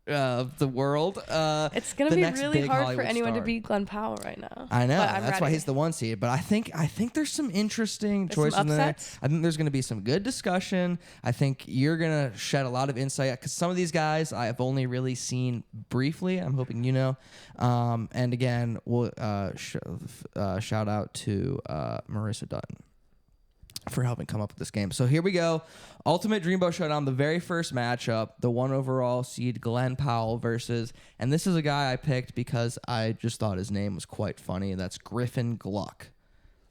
of the world. It's gonna the be next really big hard Hollywood for anyone star. to beat Glenn Powell right now. I know. But I'm That's why ready. he's the 1 seed. But I think there's some interesting There's choices some in there. upsets? I think there's going to be some good discussion. I think you're going to shed a lot of insight because some of these guys I have only really seen briefly. I'm hoping you know. And again, we'll shout out to Marissa Dutton for helping come up with this game. So here we go. Ultimate Dreamboat Showdown, the very first matchup, the 1 overall seed Glenn Powell versus, and this is a guy I picked because I just thought his name was quite funny, and that's Griffin Gluck.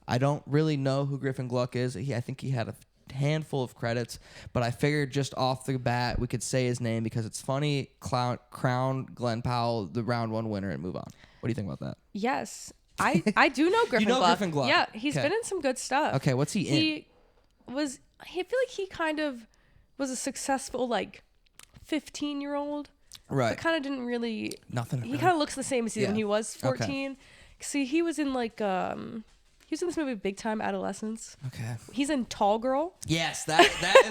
I don't really know who Griffin Gluck is. I think he had a handful of credits, but I figured just off the bat we could say his name because it's funny. Crown Glenn Powell the round 1 winner and move on. What do you think about that? Yes. I do know Griffin You know Gluck. Griffin Gluck. Yeah, he's Okay. been in some good stuff. Okay, what's he in? I feel like he kind of was a successful, like, 15-year-old. Right. But kind of didn't really... Nothing. He kind of looks the same as when he was 14. Okay. See, he was in, like, he was in this movie Big Time Adolescence. Okay. He's in Tall Yes, that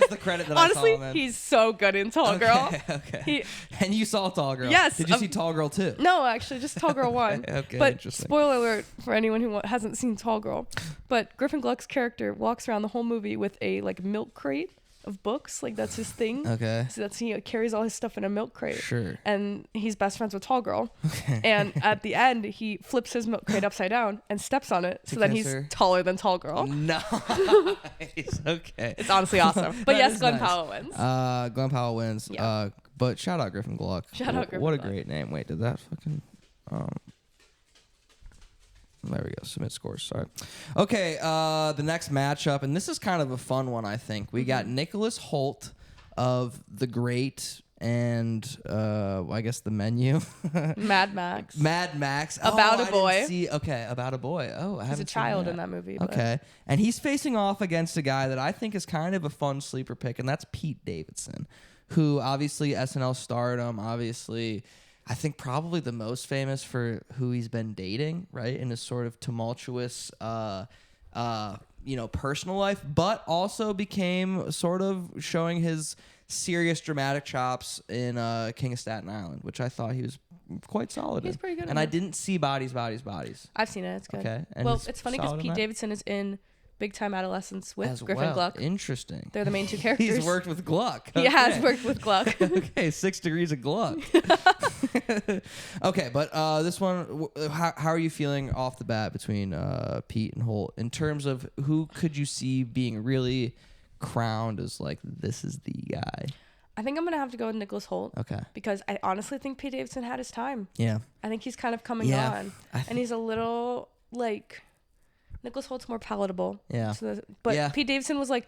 is the credit that Honestly, I saw him in. he's so good in Tall Girl. Okay. And you saw Tall Girl. Yes, Did you see Tall Girl too? No, actually, just Tall Girl 1. Okay, but interesting. spoiler alert for anyone who hasn't seen Tall Girl. But Griffin Gluck's character walks around the whole movie with a like milk crate of books. Like that's his thing. Okay. So he carries all his stuff in a milk crate. Sure. And he's best friends with Tall Girl. Okay. And at the end, he flips his milk crate upside down and steps on it. So then he's her. taller than Tall Girl. Nice. Okay. It's honestly awesome. But That yes, is Glenn nice. Powell wins. Glenn Powell wins. Yeah. But shout out Griffin Gluck. Shout out Griffin What a Gluck. great name. Wait, did that fucking there we go. Submit scores. Sorry. Okay, the next matchup, and this is kind of a fun one, I think. We got Nicholas Holt of The Great and I guess The Menu. Mad Max. Mad Max. About a Boy. Okay, About a Boy. Oh, I He's a haven't seen child in that movie. But Okay. And he's facing off against a guy that I think is kind of a fun sleeper pick, and that's Pete Davidson, who obviously SNL stardom, obviously I think probably the most famous for who he's been dating, right? In his sort of tumultuous personal life, but also became sort of showing his serious dramatic chops in King of Staten Island, which I thought he was quite solid He's in. pretty good in And I that. didn't see Bodies. I've seen it. It's good. Okay. And Well, he's it's funny solid because in Pete that? Davidson is in Big Time Adolescence with As Griffin well. Gluck. Interesting. They're the main two characters. He's worked with Gluck. He has Okay. worked with Gluck. Okay, 6 degrees of Gluck. Okay, but this one, how are you feeling off the bat between Pete and Holt in terms of who could you see being really crowned as like, this is the guy? I think I'm going to have to go with Nicholas Holt. Okay. Because I honestly think Pete Davidson had his time. Yeah. I think he's kind of coming Yeah, on. And he's a little, like, Nicholas Holt's more palatable. Yeah. But Yeah. Pete Davidson was, like,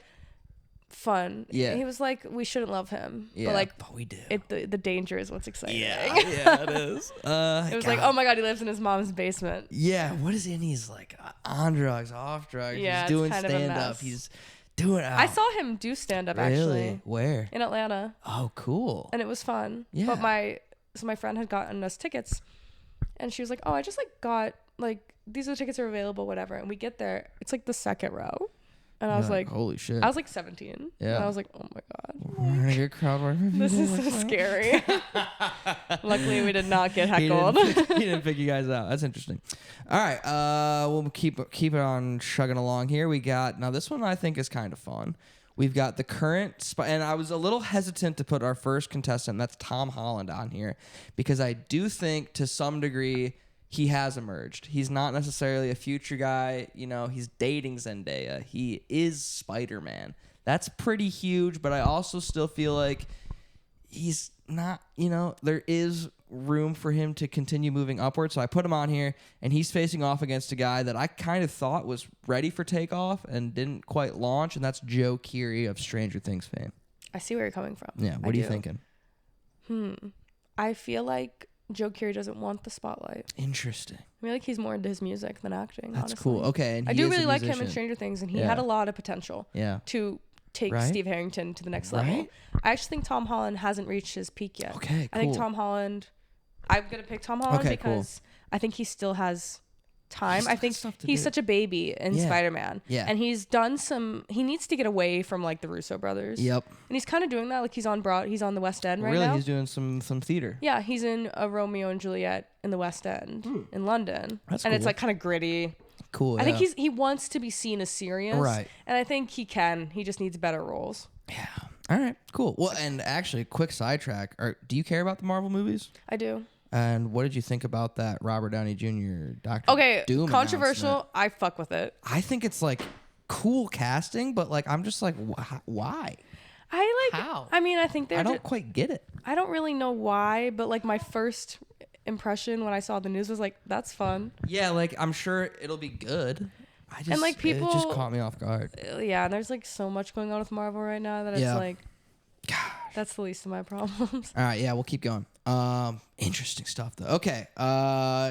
fun. Yeah. He was like, we shouldn't love him. Yeah, But, like, but we do. the danger is what's exciting. Yeah, it is. It was like, oh my God, he lives in his mom's basement. Yeah, what is in? He's like on drugs, off drugs. Yeah, he's it's doing kind of a stand up. mess. He's doing. I saw him do stand up Really? actually Where? in Atlanta, Oh, cool. and it was fun. Yeah. But my friend had gotten us tickets, and she was like, "Oh, I just like got like these are the tickets are available, whatever." And we get there, it's like the second row, and I was like, holy shit. I was like 17. Yeah. And I was like, oh my God, We're gonna get crowd work. this is so scary. Luckily, we did not get He heckled. didn't pick you guys out. That's interesting. All right, we'll keep it on chugging along here. We got now this one I think is kind of fun. We've got the current and I was a little hesitant to put our first contestant, that's Tom Holland, on here because I do think to some degree he has emerged. He's not necessarily a future guy. You know, he's dating Zendaya. He is Spider-Man. That's pretty huge, but I also still feel like he's not, there is room for him to continue moving upward. So I put him on here, and he's facing off against a guy that I kind of thought was ready for takeoff and didn't quite launch, and that's Joe Keery of Stranger Things fame. I see where you're coming from. Yeah, what are you thinking? I feel like Joe Keery doesn't want the spotlight. Interesting. I feel like he's more into his music than acting. That's honestly. cool. Okay, and I he do is a really like him in musician. Stranger Things, and he Yeah. had a lot of potential Yeah. to take Right? Steve Harrington to the next level. Right? I actually think Tom Holland hasn't reached his peak yet. Okay, I think cool. I'm gonna pick Tom Holland Okay, cool. because I think he still has time. I think he's such a baby in Spider-Man. Yeah. And he's done he needs to get away from like the Russo brothers. Yep. And he's kind of doing that. Like he's on the West End right now. Really, he's doing some theater. Yeah, he's in a Romeo and Juliet in the West End in London. That's and cool. it's like kind of gritty. Cool. I think he wants to be seen as serious. Right. And I think he can. He just needs better roles. Yeah. All right. Cool. Well, and actually, quick sidetrack. Do you care about the Marvel movies? I do. And what did you think about that Robert Downey Jr. Doctor Doom controversial. I fuck with it. I think it's like cool casting, but like I'm just like, why? How? I mean, I think I don't quite get it. I don't really know why, but like my first impression when I saw the news was like, that's fun. Yeah, like I'm sure it'll be good. And like people, it just caught me off guard. Yeah, and there's like so much going on with Marvel right now that it's like, gosh, that's the least of my problems. All right, yeah, we'll keep going. Interesting stuff though. Okay,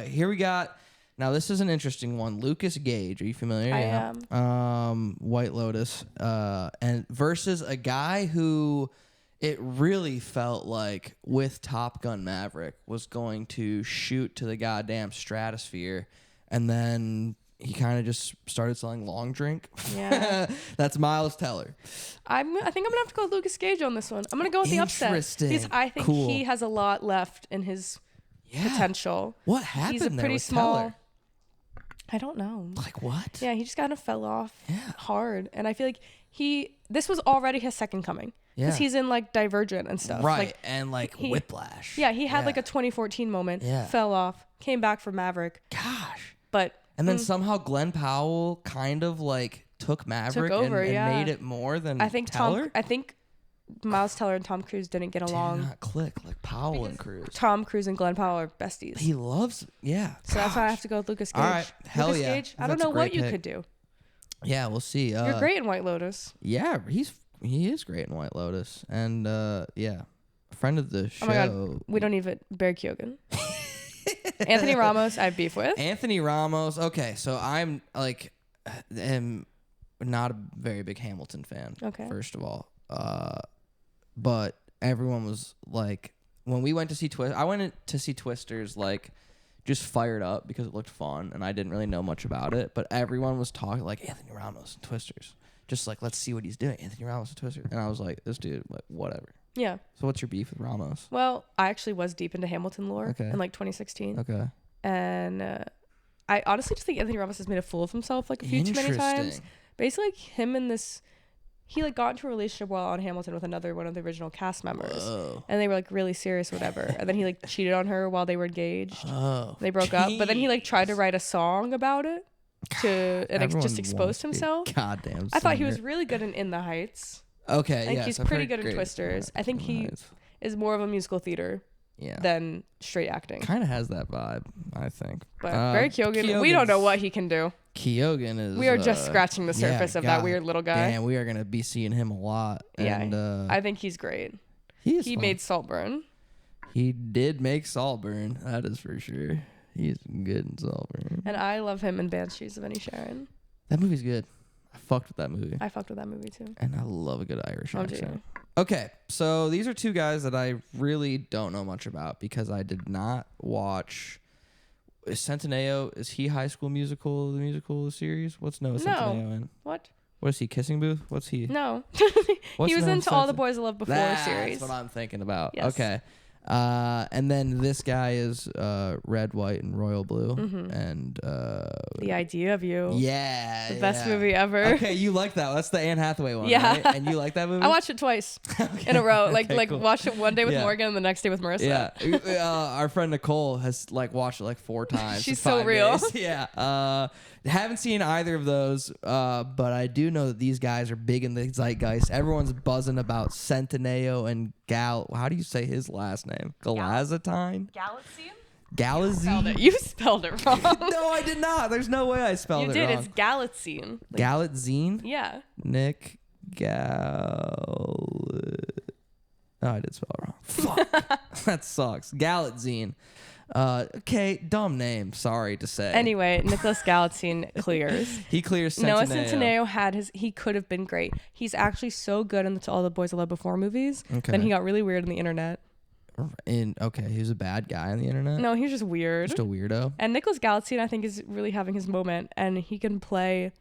here we got. Now this is an interesting one. Lucas Gage, are you familiar? I am. White Lotus, and versus a guy who it really felt like with Top Gun Maverick was going to shoot to the goddamn stratosphere, and then he kind of just started selling long drink. Yeah. That's Miles Teller. I think I'm going to have to go with Lucas Gage on this one. I'm going to go with the upset. Because I think he has a lot left in his potential. What happened He's a pretty small... Teller? I don't know. Like what? Yeah, he just kind of fell off hard. And I feel like this was already his second coming. Because he's in like Divergent and stuff. Right, like, and like Whiplash. Yeah, he had like a 2014 moment, fell off, came back for Maverick. Gosh. But... And then somehow Glenn Powell kind of like took Maverick over, and made it more than Teller. I think Miles Teller and Tom Cruise didn't get along. Did not click like Powell and Cruise. Tom Cruise and Glenn Powell are besties. He loves, So that's why I have to go with Lucas Gage. All right, hell Lucas yeah. Gage, I don't know what you could do. Yeah, we'll see. You're great in White Lotus. Yeah, he is great in White Lotus, and yeah, a friend of the show. Oh my God, we don't even Barry Keoghan. Anthony Ramos, I have beef with. Anthony Ramos. Okay, so I'm like, am not a very big Hamilton fan. Okay. First of all, but everyone was like, when we went to see I went to see Twisters like, just fired up because it looked fun, and I didn't really know much about it. But everyone was talking like Anthony Ramos and Twisters, just like let's see what he's doing. Anthony Ramos and Twisters, and I was like, this dude, like, whatever. Yeah. So what's your beef with Ramos? Well, I actually was deep into Hamilton lore in like 2016. Okay. And I honestly just think Anthony Ramos has made a fool of himself like a few too many times. Basically, like, him and he like got into a relationship while on Hamilton with another one of the original cast members. Whoa. And they were like really serious or whatever. And then he like cheated on her while they were engaged. Oh. They broke up. But then he like tried to write a song about it and just exposed himself. Goddamn. I thought he was really good in The Heights. Okay, I think he's pretty good in Twisters. I think he is more of a musical theater than straight acting. Kind of has that vibe, I think. But Barry Keoghan, we don't know what he can do. Keoghan is... We are just scratching the surface of that weird little guy. And we are going to be seeing him a lot. Yeah, and, I think he's great. He made Saltburn. He did make Saltburn, that is for sure. He's good in Saltburn. And I love him in Banshees of Inisherin. That movie's good. I fucked with that movie. I fucked with that movie too. And I love a good Irish accent. Okay, so these are two guys that I really don't know much about because I did not watch. Is Centineo, is he High School Musical, the musical series? What's Noah Centineo in? What? What is he, Kissing Booth? What's he? No. He was into All the Boys I Loved Before series. That's what I'm thinking about. Yes. Okay. And then this guy is Red, White, and Royal Blue. Mm-hmm. And The Idea of You. Yeah. The best movie ever. Okay, you like that. That's the Anne Hathaway one, yeah. right? And you like that movie? I watched it twice in a row. Cool. Watched it one day with Morgan and the next day with Marissa. Yeah. Our friend Nicole has like watched it like 4 times. She's so real. Days. Yeah. Haven't seen either of those, but I do know that these guys are big in the zeitgeist. Everyone's buzzing about Centineo and How do you say his last name? Galazatine? Galatzine? You spelled it wrong. No, I did not. There's no way I spelled it wrong. You did. It's Galatzine. Galatzine? Yeah. Nick Oh, I did spell it wrong. Fuck. That sucks. Galatzine. Okay, dumb name. Sorry to say. Anyway, Nicholas Galatzine clears. He clears Centineo. Noah Centineo he could have been great. He's actually so good in All the Boys I Loved Before movies. Okay. Then he got really weird on the internet. He was a bad guy on the internet. No, he's just weird. Just a weirdo. And Nicholas Galitzine, I think, is really having his moment, and he can play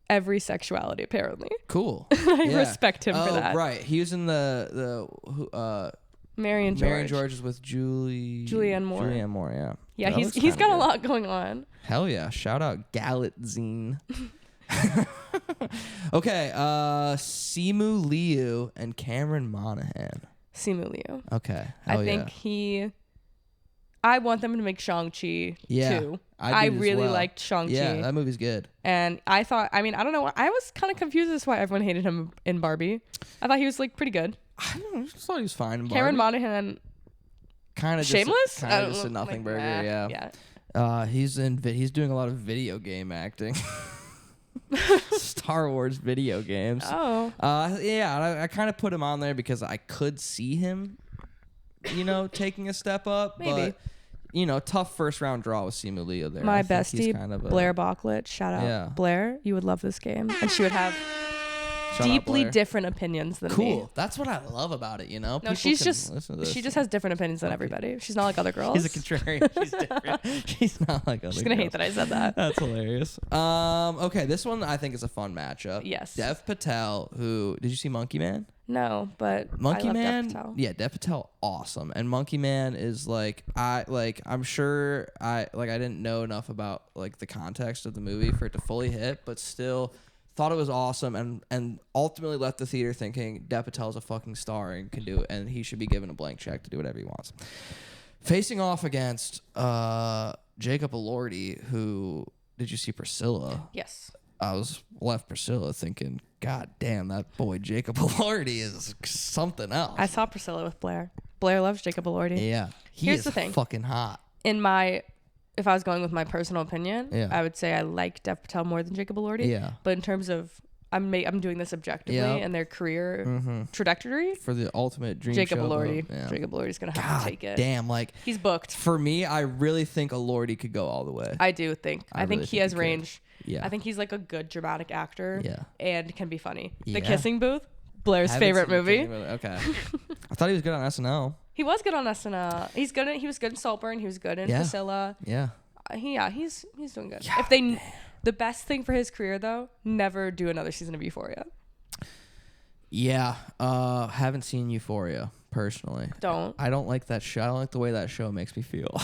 every sexuality apparently. Cool. I respect him for that. Right. He was in the Marion George. Marion George is with Julianne Moore. Julianne Moore, yeah. Yeah, That he's got a lot going on. Hell yeah. Shout out Galitzine. Okay, Simu Liu and Cameron Monaghan. Simu Liu. Okay. I think I want them to make Shang-Chi too. I really liked Shang-Chi. Yeah, that movie's good. And I thought, I mean, I don't know. I was kind of confused as to why everyone hated him in Barbie. I thought he was like pretty good. I just thought he was fine in Barbie. Cameron Monaghan. Kind of Shameless? Kind of just a nothing burger, yeah. He's doing a lot of video game acting. Star Wars video games. Oh. Yeah, I kind of put him on there because I could see him, taking a step up. Maybe. But, tough first round draw with Simu Liu there. My bestie, Blair Bachlet. Shout out. Yeah. Blair, you would love this game. And she would have deeply different opinions than me. Cool. That's what I love about it, No, People she can just has different opinions than everybody. She's not like other girls. She's a contrarian. She's different. She's not like other girls. She's going to hate that I said that. That's hilarious. Okay, this one I think is a fun matchup. Yes. Dev Patel, did you see Monkey Man? No, but Monkey I love Man, Dev Patel. yeah, Dev Patel, awesome. And Monkey Man is I'm sure I didn't know enough about the context of the movie for it to fully hit, but still thought it was awesome and ultimately left the theater thinking Dev Patel's a fucking star and can do it, and he should be given a blank check to do whatever he wants. Facing off against Jacob Elordi, who did you see Priscilla? Yes. I was left Priscilla thinking, God damn, that boy Jacob Elordi is something else. I saw Priscilla with Blair. Blair loves Jacob Elordi. Yeah. Here's the thing. Fucking hot. If I was going with my personal opinion, I would say I like Dev Patel more than Jacob Elordi. Yeah. But in terms of, I'm doing this objectively and their career trajectory. For the ultimate dream Jacob show. Elordi. Yeah. Jacob Elordi's going to have to take it. Damn, he's booked. For me, I really think Elordi could go all the way. I do think. I think really he has could. range. Yeah. I think he's like a good dramatic actor. Yeah. And can be funny. Yeah. The Kissing Booth, Blair's favorite movie. Okay. I thought he was good on SNL. He was good on SNL. He was good in Saltburn. He was good in Priscilla. Yeah. He's doing good. Yeah, The best thing for his career though, never do another season of Euphoria. Yeah. Haven't seen Euphoria personally. I don't like that show. I don't like the way that show makes me feel.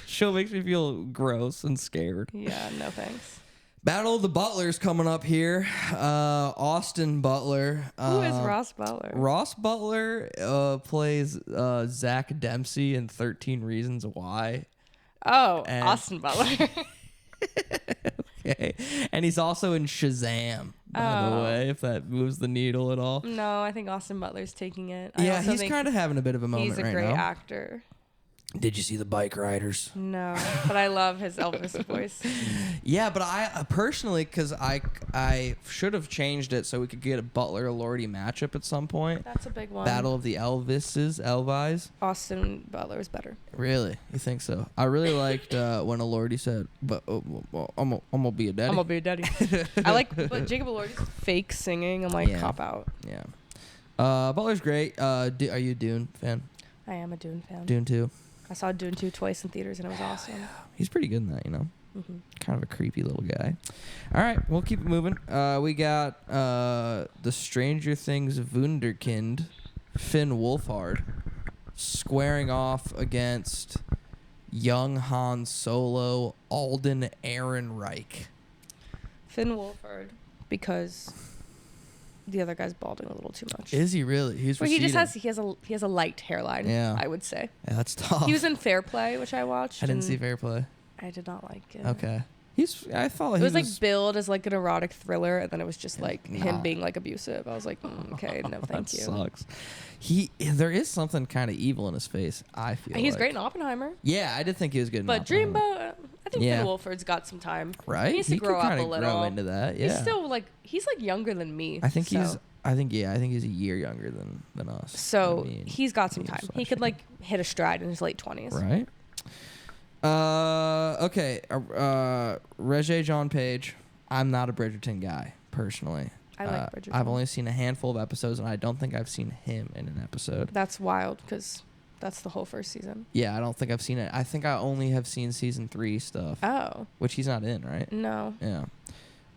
Show makes me feel gross and scared. Yeah, no thanks. Battle of the Butlers coming up here. Austin Butler. Who is Ross Butler? Ross Butler plays Zach Dempsey in 13 Reasons Why. Oh, Austin Butler. Okay. And he's also in Shazam, by the way, if that moves the needle at all. No, I think Austin Butler's taking it. Yeah, he's kind of having a bit of a moment right now. He's a great actor. Did you see the Bike Riders? No, but I love his Elvis voice. Yeah, but I personally, because I should have changed it so we could get a Butler-Elordi matchup at some point. That's a big one. Battle of the Elvis. Austin Butler is better. Really? You think so? I really liked when Elordi said, "But I'm gonna be a daddy." I'm gonna be a daddy. But Jacob Elordi's fake singing. I'm cop out. Yeah. Butler's great. Are you a Dune fan? I am a Dune fan. Dune 2. I saw Dune 2 twice in theaters and it was awesome. Yeah. He's pretty good in that, Mm-hmm. Kind of a creepy little guy. All right, we'll keep it moving. We got the Stranger Things wunderkind, Finn Wolfhard, squaring off against young Han Solo, Alden Ehrenreich. Finn Wolfhard, because the other guy's balding a little too much. Is he really? He has a light hairline. Yeah, I would say. Yeah, that's tough. He was in Fair Play, which I watched. I didn't see Fair Play. I did not like it. Okay. I thought it was billed as an erotic thriller, and then it was just him being abusive. I was like, okay, no, thank you. Sucks. There is something kind of evil in his face. I feel he's great in Oppenheimer. Yeah, I did think he was good in Oppenheimer. But Dreamboat, I think Finn Wolfhard's got some time. Right? He needs to grow up a little. Grow into that. Yeah. He's still he's younger than me. I think he's a year younger than us. So he's got some time. He could hit a stride in his late 20s. Right. Okay. Regé John Page. I'm not a Bridgerton guy personally. I like Bridgerton. I've only seen a handful of episodes, and I don't think I've seen him in an episode. That's wild because That's the whole first season. Yeah, I don't think I've seen it. I think I only have seen season 3 stuff. Oh. Which he's not in, right? No. Yeah.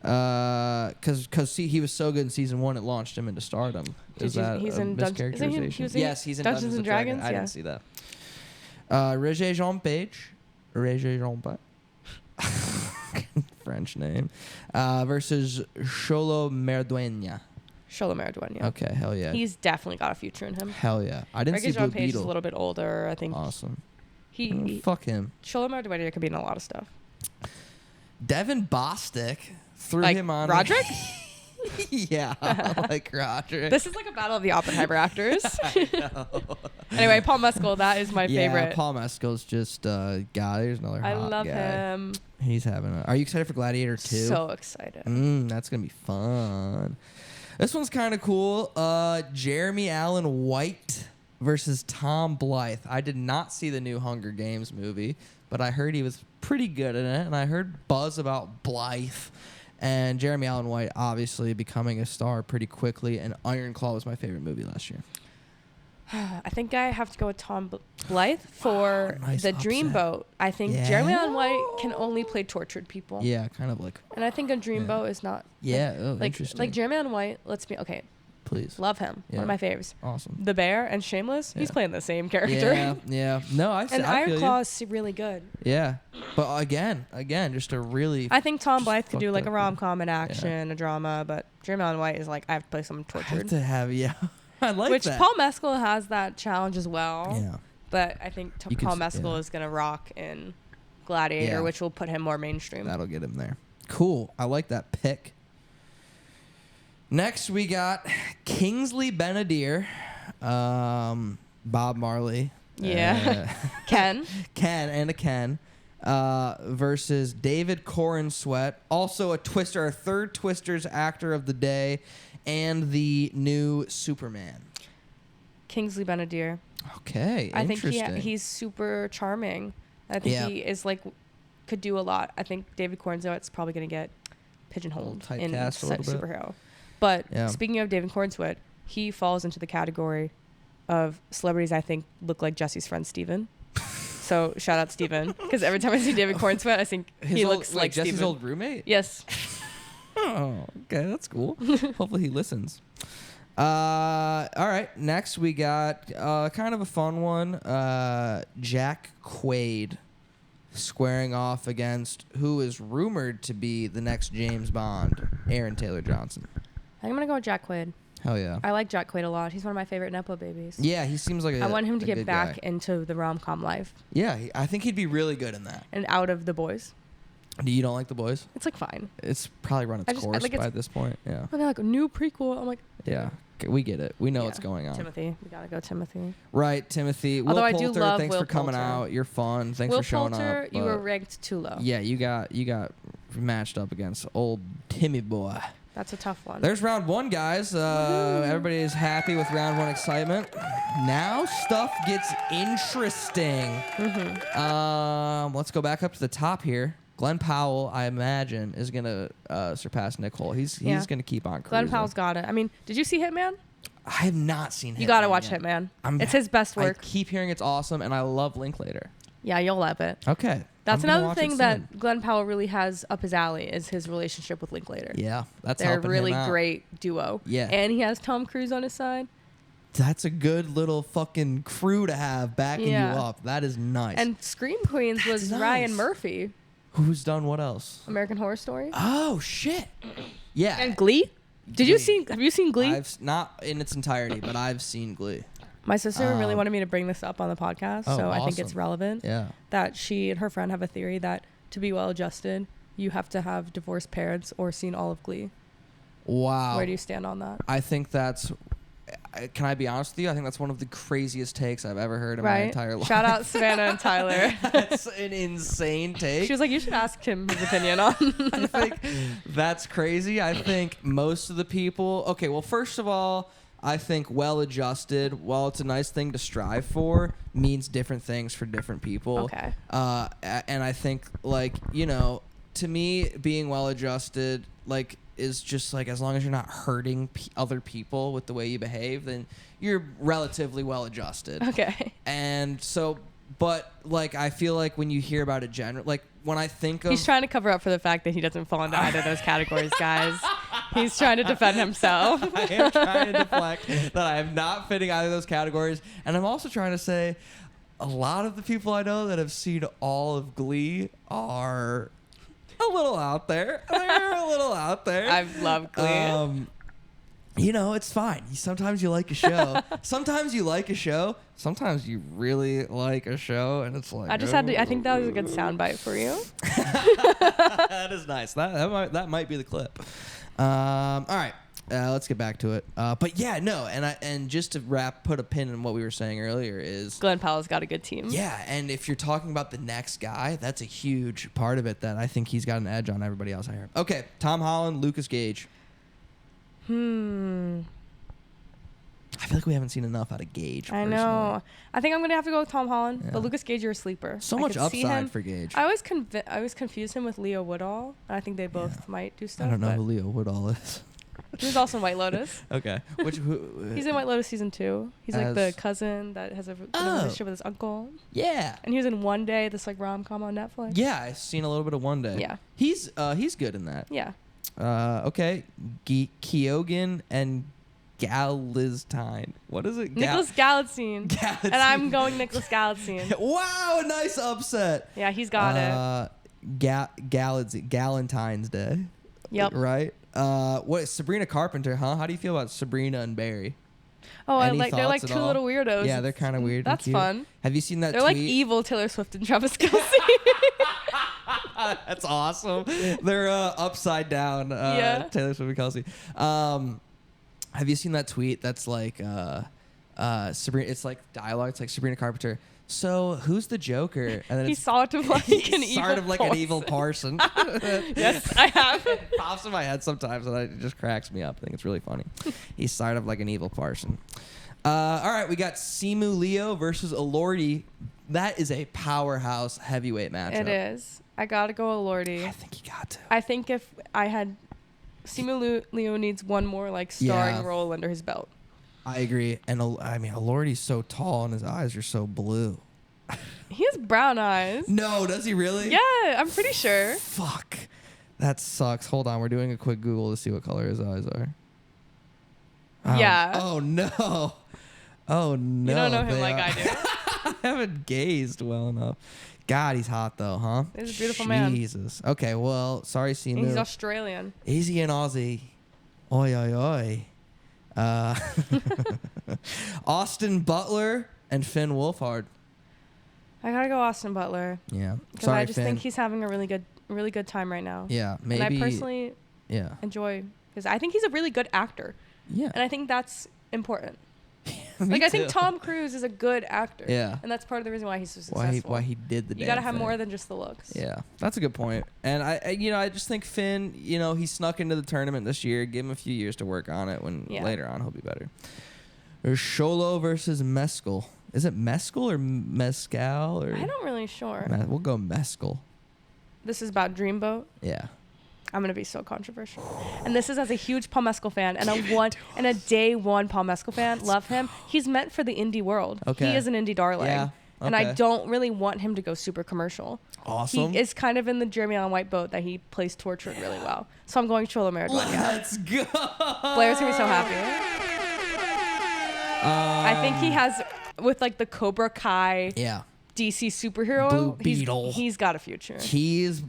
Because he was so good in season 1, it launched him into stardom. Is that he's a in mischaracterization? Yes, he's in Dungeons and Dragons. I didn't see that. Roger Jean Page. Roger Jean Page. French name. Versus Xolo Merdueña. Xolo Merdueña. Okay, hell yeah. He's definitely got a future in him. Hell yeah. I didn't see Blue John Page Beetle. is a little bit older, I think. Awesome. Fuck him. Xolo Merdueña could be in a lot of stuff. Devin Bostick threw like him on. Roderick? Yeah, like Roderick. This is like a battle of the Oppenheimer actors. I know. Anyway, Paul Mescal, that is my favorite. Paul Mescal's just God. There's another. I hot love guy. him. He's having. Are you excited for Gladiator 2? So excited. That's gonna be fun. This one's kind of cool. Jeremy Allen White versus Tom Blythe. I did not see the new Hunger Games movie, but I heard he was pretty good in it, and I heard buzz about Blythe. And Jeremy Allen White obviously becoming a star pretty quickly, and Iron Claw was my favorite movie last year. I think I have to go with Tom Blythe for nice the upset. Dreamboat. I think Jeremy Allen White can only play tortured people. Yeah, kind of like. And I think a Dreamboat is not. Yeah, interesting. Like Jeremy Allen White, okay. Please. Love him. Yeah. One of my faves. Awesome. The Bear and Shameless, he's playing the same character. Yeah. No, I And I Iron feel Claw you. is really good. Yeah. But again, just a really. I think Tom Blythe could do fucked like a up, rom-com, an action, a drama, but Jeremy Allen White is like, I have to play someone I have tortured. to have, I like Which that. Paul Mescal has that challenge as well. Yeah. But I think Paul Mescal is going to rock in Gladiator, which will put him more mainstream. That'll get him there. Cool. I like that pick. Next, we got Kingsley Ben-Adir, Bob Marley. Yeah. Ken versus David Corenswet, also a Twister, our third Twisters actor of the day, and the new Superman. Kingsley Ben-Adir. Okay, I interesting. think he's super charming. I think he is could do a lot. I think David Corenswet's probably going to get pigeonholed in superhero. But speaking of David Corenswet, he falls into the category of celebrities I think look like Jesse's friend Steven. So shout out Steven, because every time I see David Corenswet, I think he looks like Jesse's Steven. old roommate? Yes. Oh, okay, that's cool. Hopefully he listens. All right, next we got kind of a fun one. Jack Quaid squaring off against who is rumored to be the next James Bond, Aaron Taylor Johnson. I'm going to go with Jack Quaid. Hell yeah. I like Jack Quaid a lot. He's one of my favorite Nepo babies. Yeah, he seems like I want him to get back guy. into the rom-com life. Yeah, I think he'd be really good in that. And out of The Boys. You don't like The Boys? It's like fine. It's probably run its course by this point. Yeah. And they're like, a new prequel. I'm like, yeah. Okay, we get it. We know what's going on. Timothy. We got to go Timothy. Right, Timothy. Although Will I Poulter, do love thanks Will for coming Poulter. out. You're fun. Thanks Will for showing Poulter, up. you were ranked too low. Yeah, you got matched up against old Timmy boy. That's a tough one. There's round one, guys. Everybody is happy with round one excitement. Now stuff gets interesting. Let's go back up to the top here. Glenn Powell, I imagine, is gonna surpass Nicole. He's gonna keep on cruising. Glenn Powell's got it. I mean, did you see Hitman? I have not seen Hitman. You got to watch yet. Hitman. It's his best work. I keep hearing it's awesome, and I love Linklater. Yeah, you'll love it. Okay. That's another thing that Glenn Powell really has up his alley is his relationship with Linklater. Yeah, that's They're a helping really him out. great duo. Yeah. And he has Tom Cruise on his side. That's a good little fucking crew to have backing you Yeah. up. That is nice. And Scream Queens was nice. Ryan Murphy. Who's done what else? American Horror Story. Oh shit! Yeah. And Glee. Have you seen Glee? I've not in its entirety, but I've seen Glee. My sister really wanted me to bring this up on the podcast, so I think it's relevant. Yeah. That she and her friend have a theory that to be well adjusted, you have to have divorced parents or seen all of Glee. Wow. Where do you stand on that? I think that's. Can I be honest with you? I think that's one of the craziest takes I've ever heard in my entire life. Shout out Savannah and Tyler. That's an insane take. She was like, you should ask him his opinion on. I think that's crazy. I think most of the people. Okay, well, first of all, I think well-adjusted, while it's a nice thing to strive for, means different things for different people. Okay. And I think, to me, being well-adjusted, like, is just, like, as long as you're not hurting other people with the way you behave, then you're relatively well-adjusted. Okay. And so, but, like, I feel like when you hear about it like, when I think of... He's trying to cover up for the fact that he doesn't fall into either of those categories, guys. He's trying to defend himself. I am trying to deflect that I am not fitting either of those categories. And I'm also trying to say a lot of the people I know that have seen all of Glee are a little out there. They're a little out there. I love Glee. You know, it's fine. Sometimes you like a show. Sometimes you like a show. Sometimes you really like a show, and it's like... I just had to... I think that was a good soundbite for you. That is nice. That might be the clip. All right. Let's get back to it. But yeah, no, and just to put a pin in what we were saying earlier is... Glenn Powell's got a good team. Yeah, and if you're talking about the next guy, that's a huge part of it that I think he's got an edge on everybody else I hear. Okay, Tom Holland, Lucas Gage. I feel like we haven't seen enough out of Gage. I know. I think I'm gonna have to go with Tom Holland, Yeah. but Lucas Gage, you're a sleeper. So I much could see upside him. for Gage. I always confuse him with Leo Woodall, and I think they both might do stuff. I don't know but who Leo Woodall is. he was also in White Lotus. Okay. He's in White Lotus season 2. He's like the As- cousin that has a relationship with his uncle, Yeah. and he was in One Day, this like rom-com on Netflix. Yeah, I've seen a little bit of One Day. Yeah. He's good in that. Yeah. Okay. Keoghan and Galistine. What is it? Nicholas Galitzine. Galitzine. And I'm going Nicholas Galitzine. Wow, nice upset. Yeah, he's got it. Galentine's Day. Yep. Right? What Sabrina Carpenter, huh? How do you feel about Sabrina and Barry? Oh, and Any like they're like thoughts at two all? little weirdos. Yeah, they're kind of weird. and That's cute. fun. Have you seen that They're tweet? like evil Taylor Swift and Travis Kelce. That's awesome. They're upside down. Yeah. Taylor Swift and Kelsey. Have you seen that tweet? That's like Sabrina. It's like dialogue. It's like Sabrina Carpenter. So who's the Joker? And then He it's sort of like an evil sort of like an evil person. person. Yes, I have. It pops in my head sometimes, and it just cracks me up. I think it's really funny. He's sort of like an evil person. All right, we got Simu Leo versus Elordi. That is a powerhouse heavyweight matchup. It is. I gotta go Elordi. I think you got to. I think if I had Simu Leo needs one more like starring role under his belt. I agree. And I mean, Elordi's so tall and his eyes are so blue. He has brown eyes. No, does he really? Yeah, I'm pretty sure. Fuck. That sucks. Hold on. We're doing a quick Google to see what color his eyes are. Yeah. Oh, no. Oh, no. You don't know him they like are- I do. I haven't gazed well enough. God, he's hot, though, huh? He's a beautiful man. Jesus. Okay, well, sorry, Simu. He's Australian. Easy and Aussie. Oi, oi, oi. Austin Butler and Finn Wolfhard. I gotta go Austin Butler. Yeah. Because Sorry, I just Finn. think he's having a really good time right now. Yeah, maybe. And I personally Yeah. enjoy because I think he's a really good actor, Yeah. and I think that's important. Me Like I think too. Tom Cruise is a good actor. Yeah. And that's part of the reason why he's so successful. Why he did the you gotta damn have thing. more than just the looks. Yeah, that's a good point. And I just think Finn, he snuck into the tournament this year. Give him a few years to work on it. When later on he'll be better. There's Sholo versus Mescal. Is it Mescal or Mescal or? I'm not really sure. We'll go Mescal. This is about Dreamboat. Yeah. I'm gonna be so controversial. And this is as a huge Paul Mescal fan and a day one Paul Mescal fan. Love him. He's meant for the indie world. Okay. He is an indie darling. Yeah. And I Okay. don't really want him to go super commercial. Awesome. He is kind of in the Jeremy Allen White boat that he plays tortured really well. So I'm going Cholo Maridueña. Let's go. Blair's gonna be so happy. I think he has with like the Cobra Kai Yeah. DC superhero. Blue Beetle. He's got a future. He's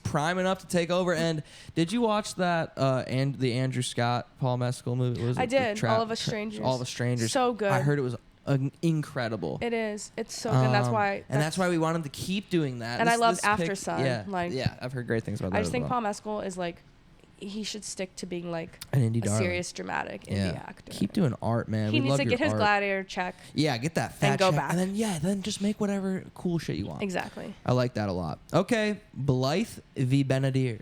prime enough to take over. And did you watch that and the Andrew Scott Paul Mescal movie? What was I it? did. All of Us Strangers. All of Us Strangers. So good. I heard it was incredible. It is. It's so good. That's why. And that's why we want him to keep doing that. And I loved this After pick- Sun, Yeah. like- yeah, I've heard great things about that. I just as think well. Paul Mescal is like, he should stick to being like An indie a darling. serious dramatic indie actor. Keep doing art, man. He We needs love to your get his art. gladiator check. Yeah, get that fat go check, back. and then just make whatever cool shit you want. Exactly. I like that a lot. Okay, Blythe v. Benadier.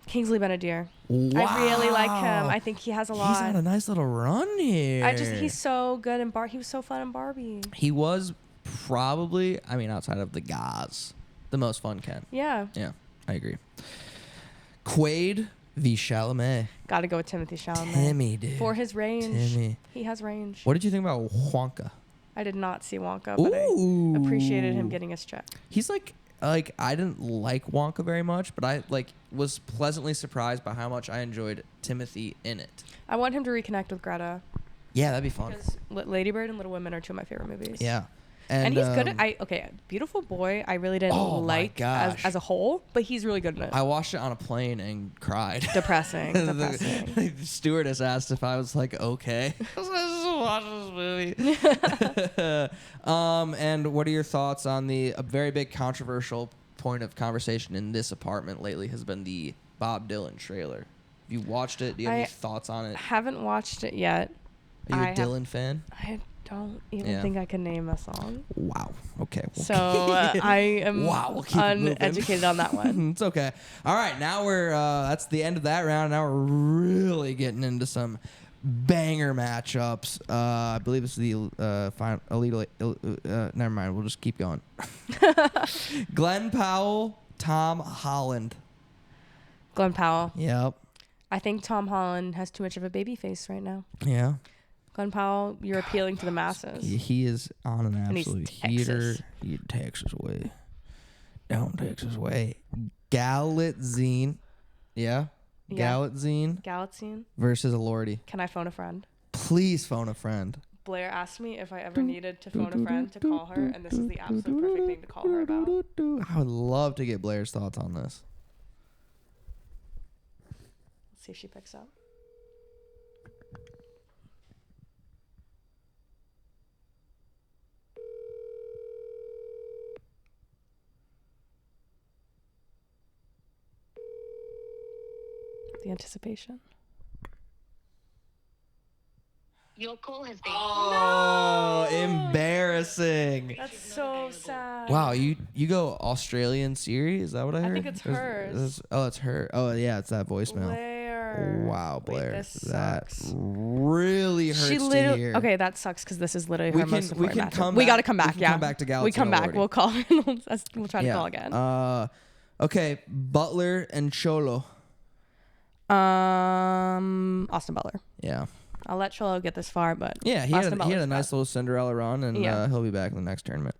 Kingsley Benadier. Wow. I really like him. I think he has a lot. He's on a nice little run here. He's so good in he was so fun in Barbie. He was probably, outside of the guys, the most fun Ken. Yeah. Yeah. I agree. Quaid v. Chalamet. Gotta go with Timothy Chalamet. Timmy, dude. For his range. Timmy. He has range. What did you think about Wonka? I did not see Wonka, but I appreciated him getting his check. He's like I didn't like Wonka very much, but I was pleasantly surprised by how much I enjoyed Timothy in it. I want him to reconnect with Greta. Yeah, that'd be fun. Because Lady Bird and Little Women are two of my favorite movies. Yeah. And he's good at Beautiful Boy I really didn't like as a whole, but he's really good in it. I watched it on a plane and cried. Depressing. The stewardess asked if I was like okay. I was like, I just watched this movie. And what are your thoughts on a very big controversial point of conversation in this apartment lately has been the Bob Dylan trailer. Have you watched it? Do you have any thoughts on it? Haven't watched it yet. Are you a Dylan fan? I don't even think I can name a song. Wow. Okay. So I am uneducated on that one. It's okay. All right. Now that's the end of that round. Now we're really getting into some banger matchups. I believe it's the final elite. Never mind. We'll just keep going. Glenn Powell, Tom Holland. Glenn Powell. Yep. I think Tom Holland has too much of a baby face right now. Yeah. Glenn Powell, you're appealing to the masses. He is on an absolute heater. Texas way. Down Texas way. Galitzine. Yeah. Galitzine versus Alordi. Can I phone a friend? Please phone a friend. Blair asked me if I ever needed to phone a friend to call her, and this is the absolute perfect thing to call her about. I would love to get Blair's thoughts on this. Let's see if she picks up. The anticipation. Your call has been. Oh, no! Embarrassing. That's so sad. Wow, you go Australian Siri? Is that what I heard? I think it's hers. It's her. Oh yeah, it's that voicemail. Blair. Wow, Blair. Wait, that sucks. really hurts to hear. Okay, that sucks because this is literally her most important matchup. We got to come back. We can come back to Galaxy. We come back. We'll call her. We'll try to call again. Okay, Butler and Cholo. Austin Butler. Yeah. I'll let Cholo get this far, but yeah, he had a nice little Cinderella run, and he'll be back in the next tournament.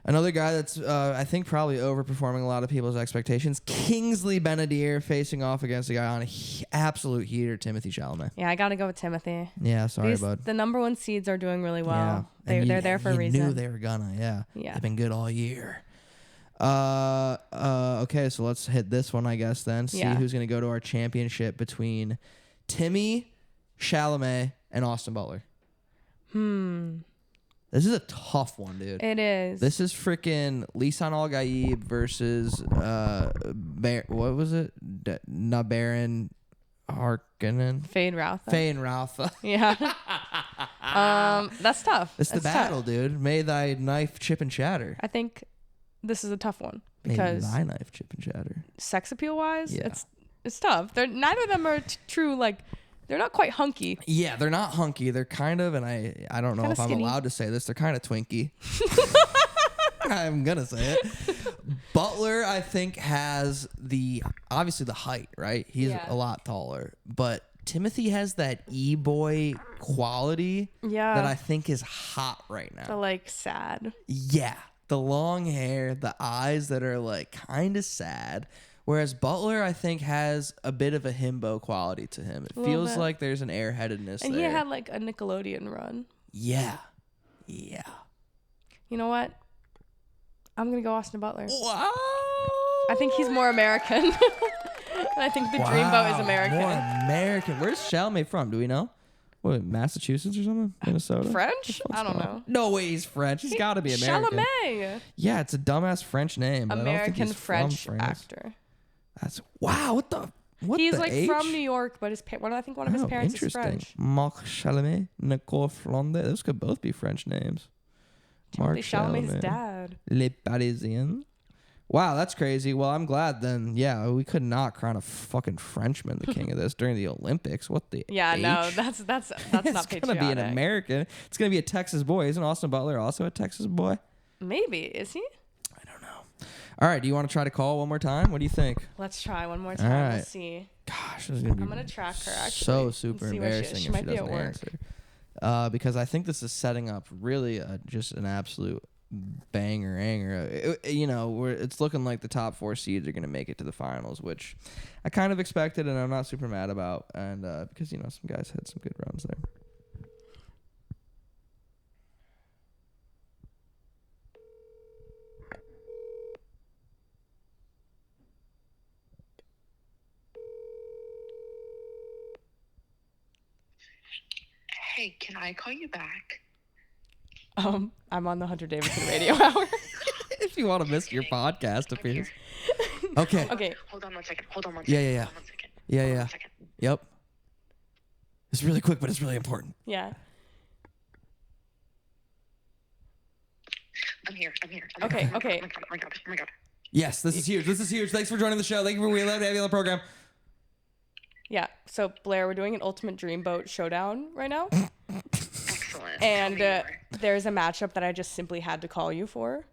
Another guy that's I think probably overperforming a lot of people's expectations, Kingsley Benadier facing off against a guy on absolute heater, Timothy Chalamet. Yeah, I got to go with Timothy. Yeah, sorry, bud. The number one seeds are doing really well. Yeah. They're there for a reason. You knew they were gonna, yeah. They've been good all year. Okay, so let's hit this one, I guess, then. See who's going to go to our championship between Timmy Chalamet and Austin Butler. This is a tough one, dude. It is. This is freaking Lisan Al-Gaib versus, what was it? Nabaran Harkonnen? Fane Rautha. Yeah. That's tough. It's the battle, dude. May thy knife chip and shatter. I think this is a tough one because thy knife chip and shatter. Sex appeal wise, it's tough. Neither of them are true. Like they're not quite hunky. Yeah, they're not hunky. They're kind of, and I don't know if I'm allowed to say this. They're kind of twinky. I'm gonna say it. Butler, I think, has obviously the height, right? He's a lot taller, but Timothy has that e-boy quality that I think is hot right now. The sad. Yeah. The long hair, the eyes that are like kind of sad. Whereas Butler, I think, has a bit of a himbo quality to him. It feels like there's an airheadedness there. And he had like a Nickelodeon run. Yeah. Yeah. You know what? I'm going to go Austin Butler. Wow. I think he's more American. And I think the Dreamboat is American. More American. Where's Chalamet from? Do we know? What, Massachusetts or something? Minnesota? French? I don't know. No way he's French. He's got to be American. Chalamet. Yeah, it's a dumbass French name. American French actor. That's wow. He's like from New York, but I think one of his parents is French. Marc Chalamet, Nicole Flandre. Those could both be French names. Marc Chalamet's dad. Les Parisiens. Wow, that's crazy. Well, I'm glad then. Yeah, we could not crown a fucking Frenchman the king of this during the Olympics. What the Yeah, H? No, that's not patriotic. It's going to be an American. It's going to be a Texas boy. Isn't Austin Butler also a Texas boy? Maybe. Is he? I don't know. All right, do you want to try to call one more time? What do you think? Let's try one more time. All We'll right. see. Gosh, this is gonna be I'm gonna track her actually. so and super see where she is. embarrassing She if might she be at doesn't work. answer. Because I think this is setting up really just an absolute banger. It's looking like the top 4 seeds are gonna make it to the finals, which I kind of expected, and I'm not super mad about. And because some guys had some good runs there. Hey, can I call you back? I'm on the Hunter Davidson radio hour. If you want to miss your podcast I'm appearance. here. Okay. Okay. Hold on one second. Hold on one Yeah, second. yeah, yeah. Hold on one second. Yeah, Hold on yeah. one second. Yep. It's really quick, but it's really important. Yeah. I'm here. Okay, okay. Oh my god. Yes, this is huge. This is huge. Thanks for joining the show. Thank you for we love to have you on the program. Yeah. So Blair, we're doing an Ultimate Dreamboat showdown right now, Excellent. and Tell me more. there's a matchup that I just simply had to call you for.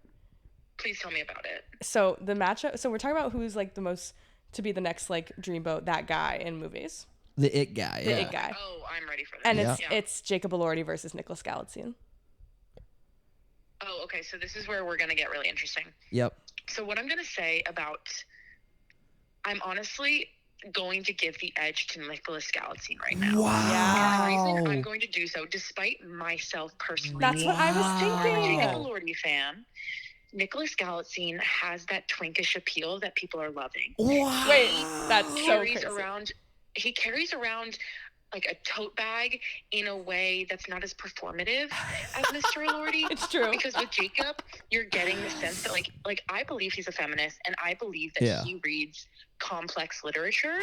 Please tell me about it. So the matchup. So we're talking about who's like the most to be the next like Dreamboat, that guy in movies. The it guy. The yeah. it guy. Oh, I'm ready for this. And Yeah. it's Jacob Elordi versus Nicholas Galitzine. Oh, okay. So this is where we're gonna get really interesting. Yep. So what I'm gonna say about, I'm honestly going to give the edge to Nicholas Galitzine right now. Wow. And the reason I'm going to do so, despite myself personally, That's what I was I'm a thinking. Jacob Elordi fan. Nicholas Galitzine has that twinkish appeal that people are loving. Wow. Wait, that's He so carries crazy. he carries around like a tote bag in a way that's not as performative as Mr. Elordi. It's true. Because with Jacob, you're getting the sense that like I believe he's a feminist, and I believe that Yeah. he reads complex literature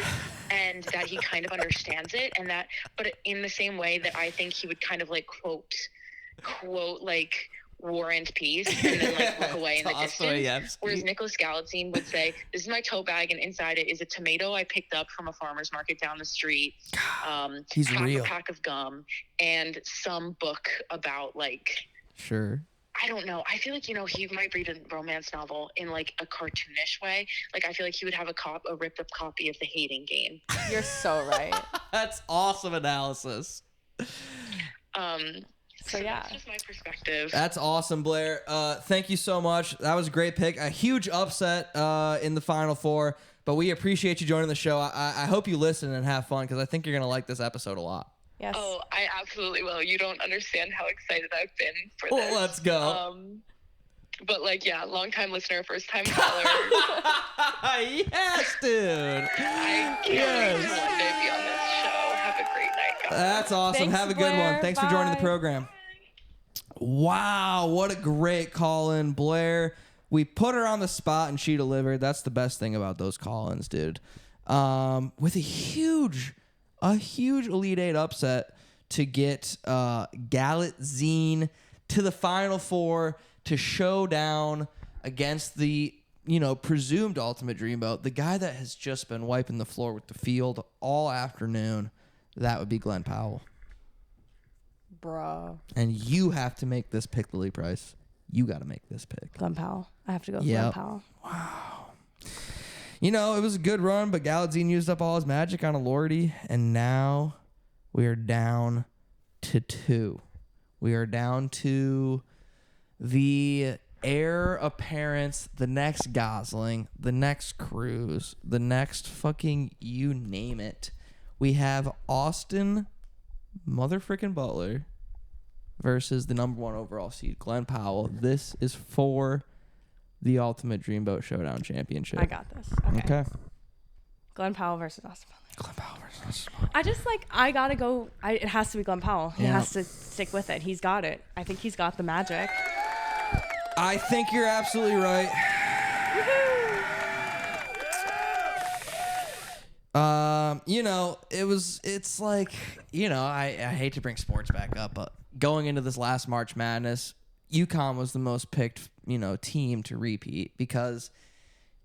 and that he kind of understands it, and that, but in the same way that I think he would kind of like quote like War and Peace and then like look away in the distance. Whereas Nicholas Galitzine would say, "This is my tote bag, and inside it is a tomato I picked up from a farmer's market down the street. He's half real. a pack of gum, and some book about like." Sure. I don't know. I feel like, he might read a romance novel in like a cartoonish way. Like I feel like he would have a ripped up copy of The Hating Game. You're so right. That's awesome analysis. So yeah. That's just my perspective. That's awesome, Blair. Thank you so much. That was a great pick. A huge upset in the Final Four, but we appreciate you joining the show. I hope you listen and have fun because I think you're going to like this episode a lot. Yes. Oh, I absolutely will. You don't understand how excited I've been for this. Well, let's go. But like, yeah, long time listener, first time caller. Yes, dude. I can't wait to one day be on this show. Have a great night, guys. That's awesome. Thanks, Have a good one. Blair. Thanks for joining the Bye. program. Wow, what a great call-in, Blair. We put her on the spot and she delivered. That's the best thing about those call-ins, dude. With a huge Elite Eight upset to get Galitzine to the Final Four to show down against the presumed Ultimate Dreamboat, the guy that has just been wiping the floor with the field all afternoon. That would be Glenn Powell. Bruh. And you have to make this pick, Lily Price. You got to make this pick. Glenn Powell. I have to go with Yep. Glenn Powell. It was a good run, but Galitzine used up all his magic on Elordi, and now we are down to 2. We are down to the heir apparent, the next Gosling, the next Cruz, the next fucking you name it. We have Austin motherfucking Butler versus the number 1 overall seed, Glenn Powell. This is for the Ultimate Dreamboat Showdown Championship. I got this. Okay. Glenn Powell versus Austin Butler. Glenn Powell versus Austin Butler. I gotta go. It has to be Glenn Powell. He Yeah. has to stick with it. He's got it. I think he's got the magic. I think you're absolutely right. It's like, I hate to bring sports back up, but going into this last March Madness, UConn was the most picked, team to repeat because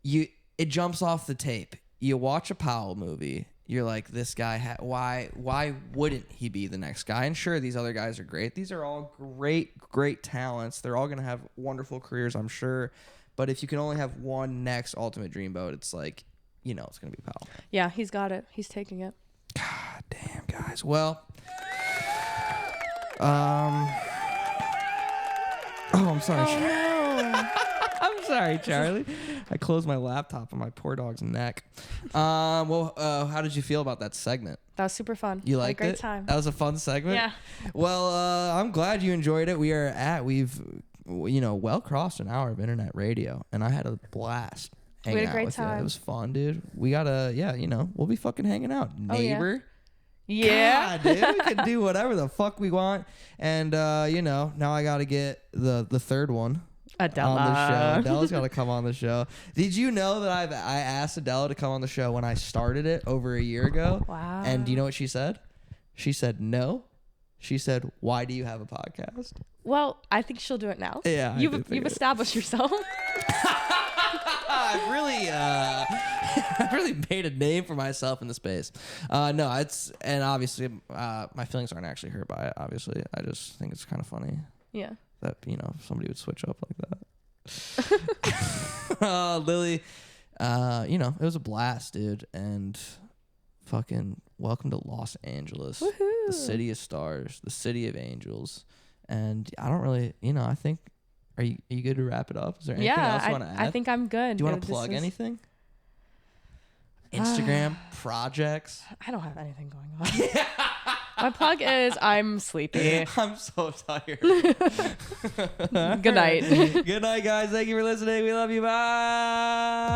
it jumps off the tape. You watch a Powell movie, you're like, this guy, why wouldn't he be the next guy? And sure, these other guys are great. These are all great talents. They're all going to have wonderful careers, I'm sure. But if you can only have one next ultimate dreamboat, it's like, you know, it's gonna be Powell. Yeah, he's got it. He's taking it. God damn, guys. Well, oh, I'm sorry. Oh no. I'm sorry, Charlie. I closed my laptop on my poor dog's neck. Well, how did you feel about that segment? That was super fun. You Had liked a great it? time. That was a fun segment? Yeah. Well, I'm glad you enjoyed it. We've, you know, well crossed an hour of internet radio, and I had a blast hanging had a out great with you. time. It was fun, dude. We gotta, yeah, you know, we'll be fucking hanging out. Oh, yeah. Neighbor. Yeah. God, dude, we can do whatever the fuck we want. And, you know, now I gotta get the third one. Adela. On the show. Adela's got to come on the show. Did you know that I asked Adela to come on the show when I started it over a year ago? Wow. And do you know what she said? She said no. She said, "Why do you have a podcast?" Well, I think she'll do it now. Yeah, You've established yourself. I've really, I've really made a name for myself in the space. No, and obviously, my feelings aren't actually hurt by it. Obviously, I just think it's kind of funny. Yeah. That, you know, somebody would switch up like that. Lily, you know, it was a blast, dude. And fucking welcome to Los Angeles. Woohoo. The city of stars, the city of angels. And I don't really, you know, I think, are you good to wrap it up? Is there anything else you want to add? I think I'm good. Do you want to plug anything? Instagram, projects? I don't have anything going on. My plug is I'm sleepy. I'm so tired. Good night. Good night, guys. Thank you for listening. We love you. Bye.